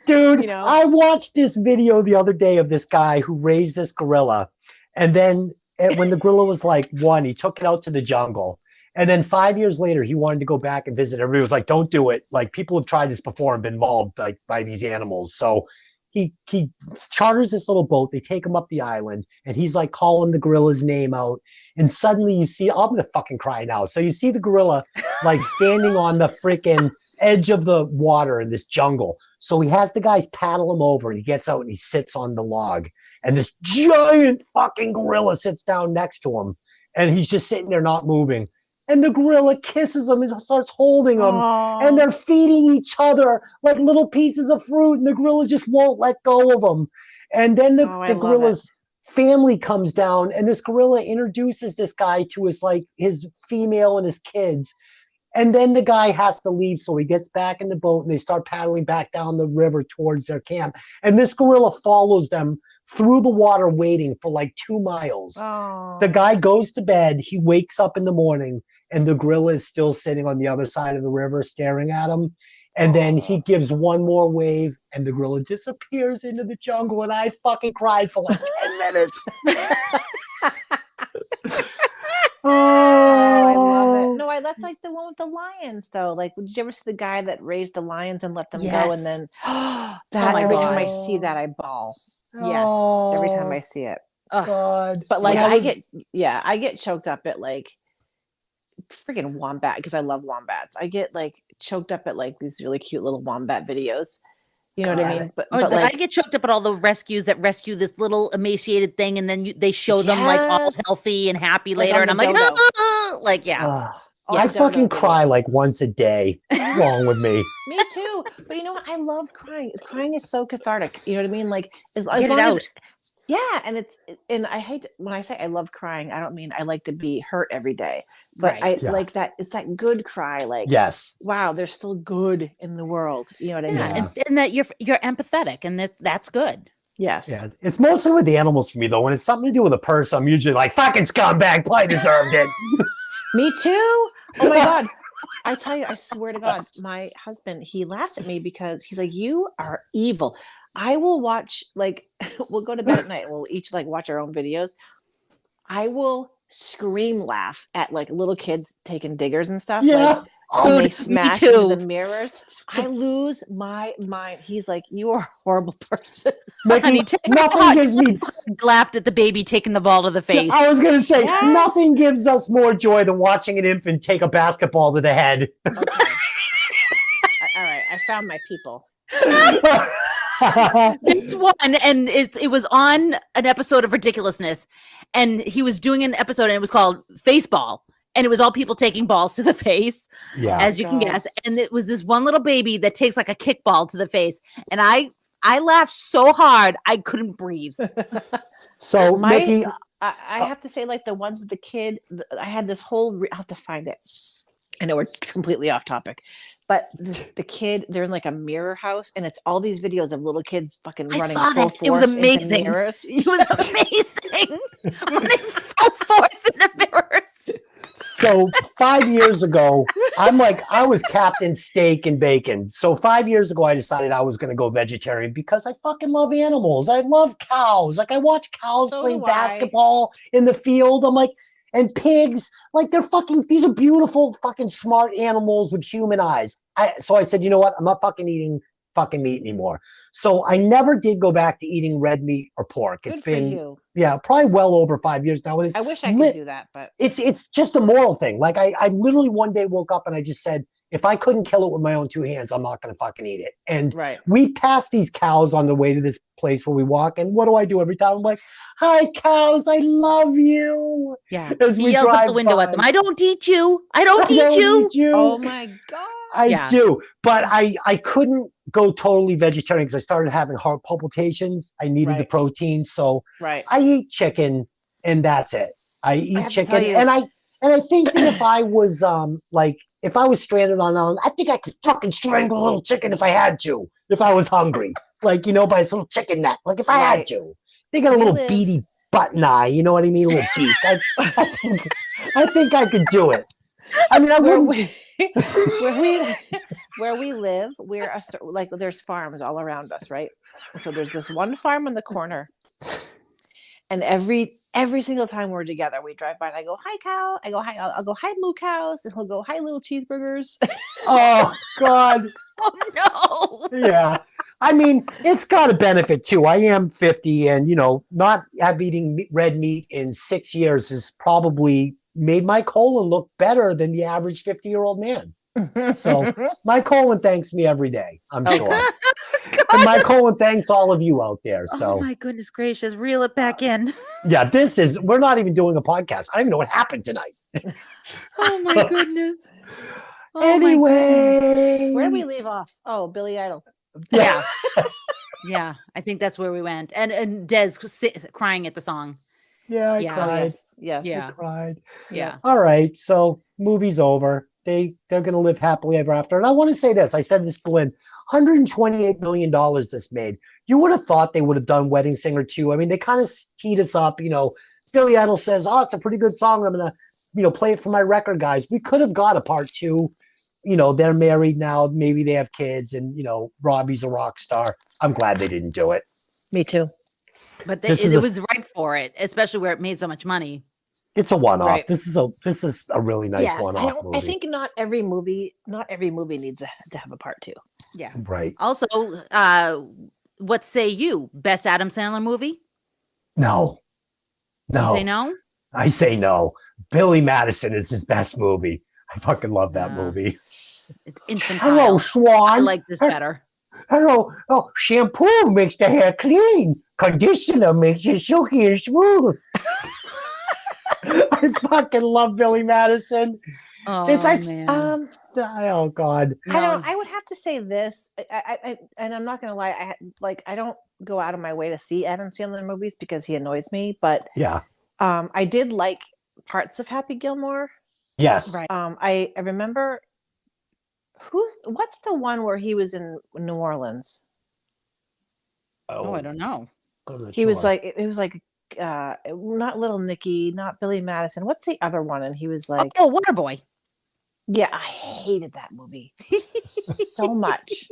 Dude, I watched this video the other day of this guy who raised this gorilla. And then when the gorilla was like 1, he took it out to the jungle. And then 5 years later, he wanted to go back and visit. Everybody was like, don't do it. Like people have tried this before and been mauled by these animals. So he charters this little boat. They take him up the island, and he's like calling the gorilla's name out. And suddenly you see, I'm going to fucking cry now. So you see the gorilla like standing on the freaking edge of the water in this jungle. So he has the guys paddle him over, and he gets out and he sits on the log. And this giant fucking gorilla sits down next to him, and he's just sitting there not moving. And the gorilla kisses him and starts holding him. Aww. And they're feeding each other like little pieces of fruit, and the gorilla just won't let go of them. And then the gorilla's family comes down, and this gorilla introduces this guy to his female and his kids. And then the guy has to leave, so he gets back in the boat, and they start paddling back down the river towards their camp. And this gorilla follows them through the water, waiting for like 2 miles. Oh. The guy goes to bed. He wakes up in the morning, and the gorilla is still sitting on the other side of the river staring at him. And then he gives one more wave, and the gorilla disappears into the jungle. And I fucking cried for like 10 minutes. Oh, I love it. No, I that's like the one with the lions, though. Like, did you ever see the guy that raised the lions and let them go? Yes. And then Oh that my every time I God. see that, I bawl. Yes. Every time I see it. Oh God. But like, Yeah. I get choked up at like freaking wombat because I love wombats. I get like choked up at like these really cute little wombat videos. You know what I mean? But like, I get choked up at all the rescues that rescue this little emaciated thing, and then they show them like all Yes. healthy and happy Like later, on and I'm the like, dodo. like, yeah. I fucking cry like once a day. What's wrong with me? Me too. But you know what? I love crying. Crying is so cathartic. You know what I mean? Like as Get long it out. as yeah, and I hate when I say I love crying, I don't mean I like to be hurt every day. But Right. I like that it's that good cry, like Yes. wow, there's still good in the world. You know what I mean? Yeah, and that you're empathetic, and that's good. Yes. Yeah. It's mostly with the animals for me though. When it's something to do with a person, I'm usually like, fucking scumbag, probably deserved it. Me too. Oh my God. I tell you, I swear to God, my husband, he laughs at me because he's like, you are evil. I will watch, like, we'll go to bed at night and we'll each like watch our own videos. I will scream laugh at like little kids taking diggers and stuff. Yeah. Like, when they Dude, smash me too. into the mirrors. I lose my mind. He's like, you are a horrible person. Honey, nothing gives me. Laughed at the baby taking the ball to the face. I was gonna say Yes. nothing gives us more joy than watching an infant take a basketball to the head. Okay. All right. I found my people. This one, and it was on an episode of Ridiculousness, and he was doing an episode, and it was called Faceball, and it was all people taking balls to the face, as you can guess. And it was this one little baby that takes like a kickball to the face, and I laughed so hard I couldn't breathe. So, Mickey, I have to say, like the ones with the kid, I had this whole. I'll have to find it. I know we're completely off topic, but the kid, they're in like a mirror house, and it's all these videos of little kids fucking running full force. It was amazing. Mirrors. It was amazing. Running full force in the mirrors. So 5 years ago, I was Captain Steak and Bacon. So 5 years ago, I decided I was going to go vegetarian because I fucking love animals. I love cows. Like I watch cows playing basketball in the field. I'm like, and pigs, like these are beautiful fucking smart animals with human eyes. So I said, you know what? I'm not fucking eating fucking meat anymore. So I never did go back to eating red meat or pork. It's been probably well over 5 years now. I wish I could do that, but it's just a moral thing. Like I literally one day woke up and I just said, if I couldn't kill it with my own two hands, I'm not going to fucking eat it. And we pass these cows on the way to this place where we walk. And what do I do every time? I'm like, hi, cows. I love you. Yeah. As He we yells drive out the window by. at them. I don't eat you. I don't eat you. Oh my God. I do. But I couldn't go totally vegetarian because I started having heart palpitations. I needed the protein. So I eat chicken and that's it. I eat chicken. And I think that if I was if I was stranded on island, I think I could fucking strangle a little chicken if I had to, if I was hungry. Like, you know, by its little chicken neck. Like if I had to. They got a little beady button eye, you know what I mean? A little beak. I think I could do it. I mean, where we live, like there's farms all around us, right? So there's this one farm in the corner, and every single time we're together, we drive by and I go, hi cow. I go, hi. I'll go, hi moo cows, and he'll go, hi little cheeseburgers. Oh God. Oh no. Yeah. I mean, it's got a benefit too. I am 50, and you know, not eating red meat in 6 years has probably made my colon look better than the average 50-year-old man. So my colon thanks me every day, I'm sure. And my colon thanks all of you out there. So oh my goodness gracious, reel it back in. Yeah, we're not even doing a podcast. I don't even know what happened tonight. Oh my goodness. Oh anyway, where did we leave off? Oh, Billy Idol. Yeah. Yeah, I think that's where we went. And Des crying at the song. Yeah, I cried. Yes. Yeah. I cried. Yeah. All right. So movie's over. They're going to live happily ever after. And I want to say this. I said this to Lynn. $128 million this made. You would have thought they would have done Wedding Singer 2. I mean, they kind of teed us up. You know, Billy Idol says, oh, it's a pretty good song. I'm going to, you know, play it for my record guys. We could have got a part 2. You know, they're married now. Maybe they have kids. And, you know, Robbie's a rock star. I'm glad they didn't do it. Me too. But it was right for it, especially where it made so much money. It's a one-off. Right. This is a really nice one-off movie. I think not every movie needs to have a part 2. Yeah. Right. Also, what say you? Best Adam Sandler movie? No. You say no? I say no. Billy Madison is his best movie. I fucking love that movie. It's infantile. Hello, Swan. I like this better. Hello. Oh, shampoo makes the hair clean. Conditioner makes it silky and smooth. I fucking love Billy Madison. Oh, it's like, man. Oh God. I would have to say this. I and I'm not gonna lie. I don't go out of my way to see Adam Sandler movies because he annoys me. But yeah, I did like parts of Happy Gilmore. Yes. Right. I remember. What's the one where he was in New Orleans? Oh, I don't know. He was like, it was like, not Little Nicky, not Billy Madison. What's the other one? And he was like, oh, Waterboy. Yeah, I hated that movie so much.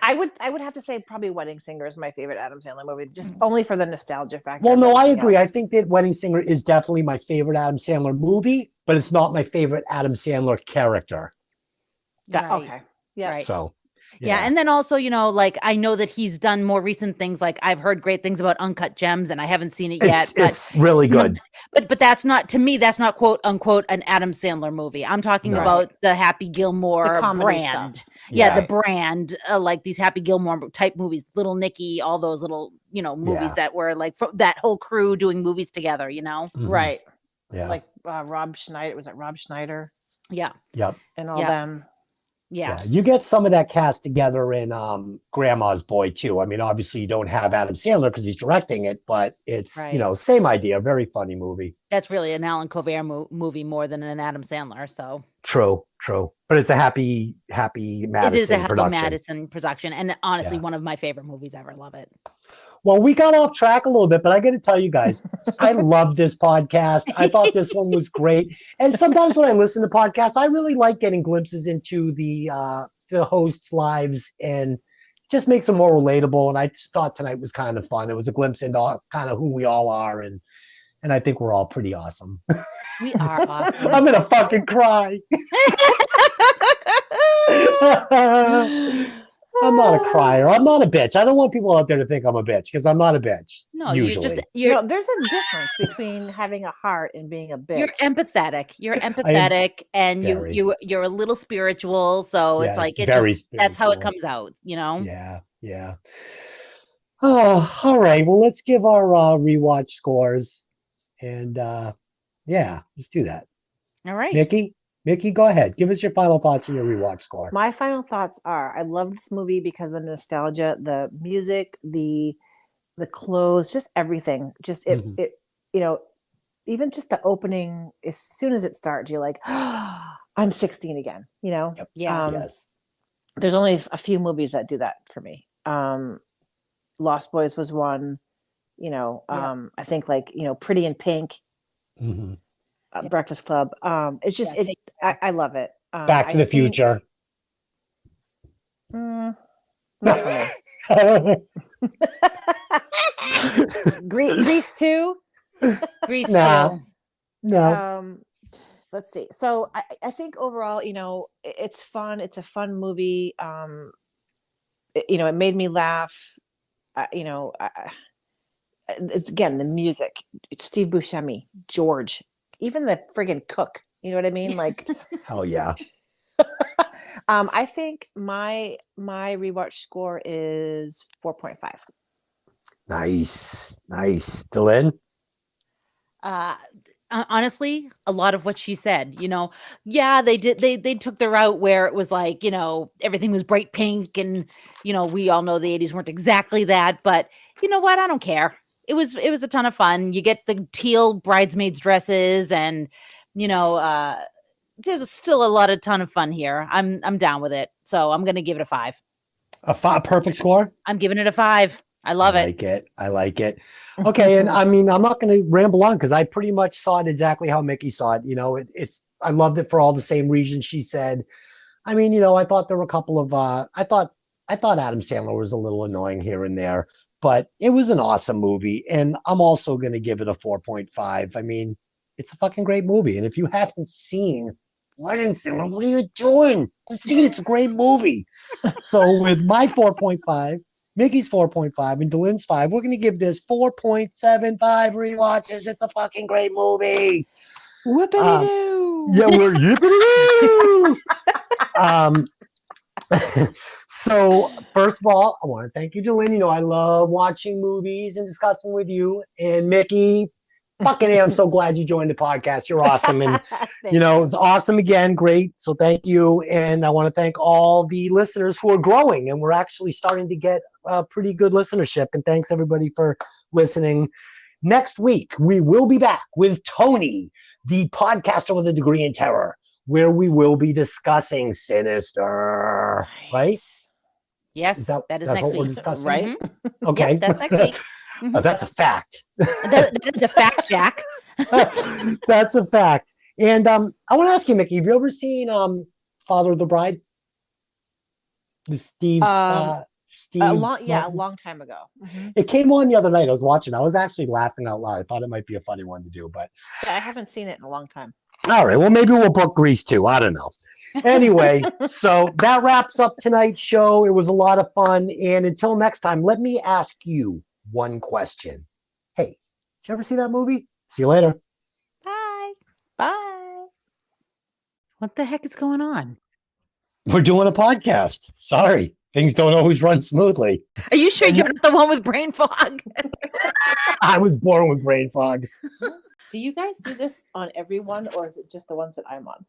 I would have to say probably Wedding Singer is my favorite Adam Sandler movie, just only for the nostalgia factor. Well, no, I agree. I think that Wedding Singer is definitely my favorite Adam Sandler movie, but it's not my favorite Adam Sandler character. Right. Okay. Yeah. Right. So. Yeah. And then also, like I know that he's done more recent things. Like I've heard great things about Uncut Gems, and I haven't seen it yet. It's really good. But that's not, to me, that's not quote unquote an Adam Sandler movie. I'm talking about the Happy Gilmore brand. Stuff. Yeah, the brand, like these Happy Gilmore type movies, Little Nicky, all those little, movies that were like that whole crew doing movies together. Mm-hmm. Right. Yeah. Like Rob Schneider. Was it Rob Schneider? Yeah. Yep. And all them. Yeah. You get some of that cast together in Grandma's Boy too. I mean, obviously you don't have Adam Sandler because he's directing it, but it's same idea. Very funny movie. That's really an Alan Colbert movie more than an Adam Sandler. So true, but it's a happy Madison. It is a happy Madison production, and honestly, one of my favorite movies ever. Love it. Well, we got off track a little bit, but I got to tell you guys, I love this podcast. I thought this one was great. And sometimes when I listen to podcasts, I really like getting glimpses into the hosts' lives and just makes them more relatable. And I just thought tonight was kind of fun. It was a glimpse into kind of who we all are. And I think we're all pretty awesome. We are awesome. I'm going to fucking cry. I'm not a crier. I'm not a bitch. I don't want people out there to think I'm a bitch because I'm not a bitch. No, usually. There's a difference between having a heart and being a bitch. You're empathetic. You're empathetic, and you're a little spiritual. So it's like that's how it comes out. Yeah. Oh, all right. Well, let's give our rewatch scores, and let's do that. All right, Mickey, go ahead. Give us your final thoughts on your rewatch score. My final thoughts are: I love this movie because of the nostalgia, the music, the clothes, just everything. Just it, even just the opening. As soon as it starts, you're like, oh, I'm 16 again. Yep. Yeah. Yes. There's only a few movies that do that for me. Lost Boys was one. I think Pretty in Pink. Mm-hmm. Breakfast Club. It's just I love it. Back to the Future. Not for me. Grease 2. Grease 2. No. Let's see. So I think overall, it's fun. It's a fun movie. It made me laugh. It's, again, the music. It's Steve Buscemi, George. Even the friggin' cook, you know what I mean? Like, hell yeah. I think my rewatch score is 4.5. Nice. Dylan? Honestly, a lot of what she said, they took the route where it was like, everything was bright pink, and we all know the 80s weren't exactly that, but you know what? I don't care. It was a ton of fun. You get the teal bridesmaids dresses, and there's still a ton of fun here. I'm down with it, so I'm gonna give it a 5. A perfect score? I'm giving it a 5. I love it. I like it. Okay, and I mean, I'm not going to ramble on because I pretty much saw it exactly how Mickey saw it. I loved it for all the same reasons she said. I mean, I thought there were a couple of I thought Adam Sandler was a little annoying here and there, but it was an awesome movie. And I'm also going to give it a 4.5. I mean, it's a fucking great movie. And if you haven't seen Wedding Singer, what are you doing? It's a great movie. So with my 4.5, Mickey's 4.5, and Delyn's 5, we're going to give this 4.75 rewatches. It's a fucking great movie. Whoopity-doo. Yeah, we're yippity-doo. So first of all, I want to thank you, Delyn. You know, I love watching movies and discussing with you. And Mickey, fucking I'm so glad you joined the podcast. You're awesome. And, it's awesome again. Great. So thank you. And I want to thank all the listeners who are growing. And we're actually starting to get a pretty good listenership. And thanks everybody for listening. Next week, we will be back with Tony, the podcaster with a degree in terror, where we will be discussing Sinister. Nice. Right? Yes, that is that's next what week. we're discussing, Right? Mm-hmm. Okay. Yep, that's next week. Mm-hmm. That's a fact. That is a fact, Jack. That's a fact. And I want to ask you, Mickey, have you ever seen Father of the Bride? With Steve. Steve. A long time ago. Mm-hmm. It came on the other night. I was watching. I was actually laughing out loud. I thought it might be a funny one to do, but Yeah, I haven't seen it in a long time. all right. Well, maybe we'll book Grease too. I don't know. Anyway, so that wraps up tonight's show. It was a lot of fun. And until next time, let me ask you one question. Hey, did you ever see that movie? See you later. Bye. Bye. What the heck is going on? We're doing a podcast. Sorry. Things don't always run smoothly. Are you sure you're not the one with brain fog? I was born with brain fog. Do you guys do this on everyone, or is it just the ones that I'm on?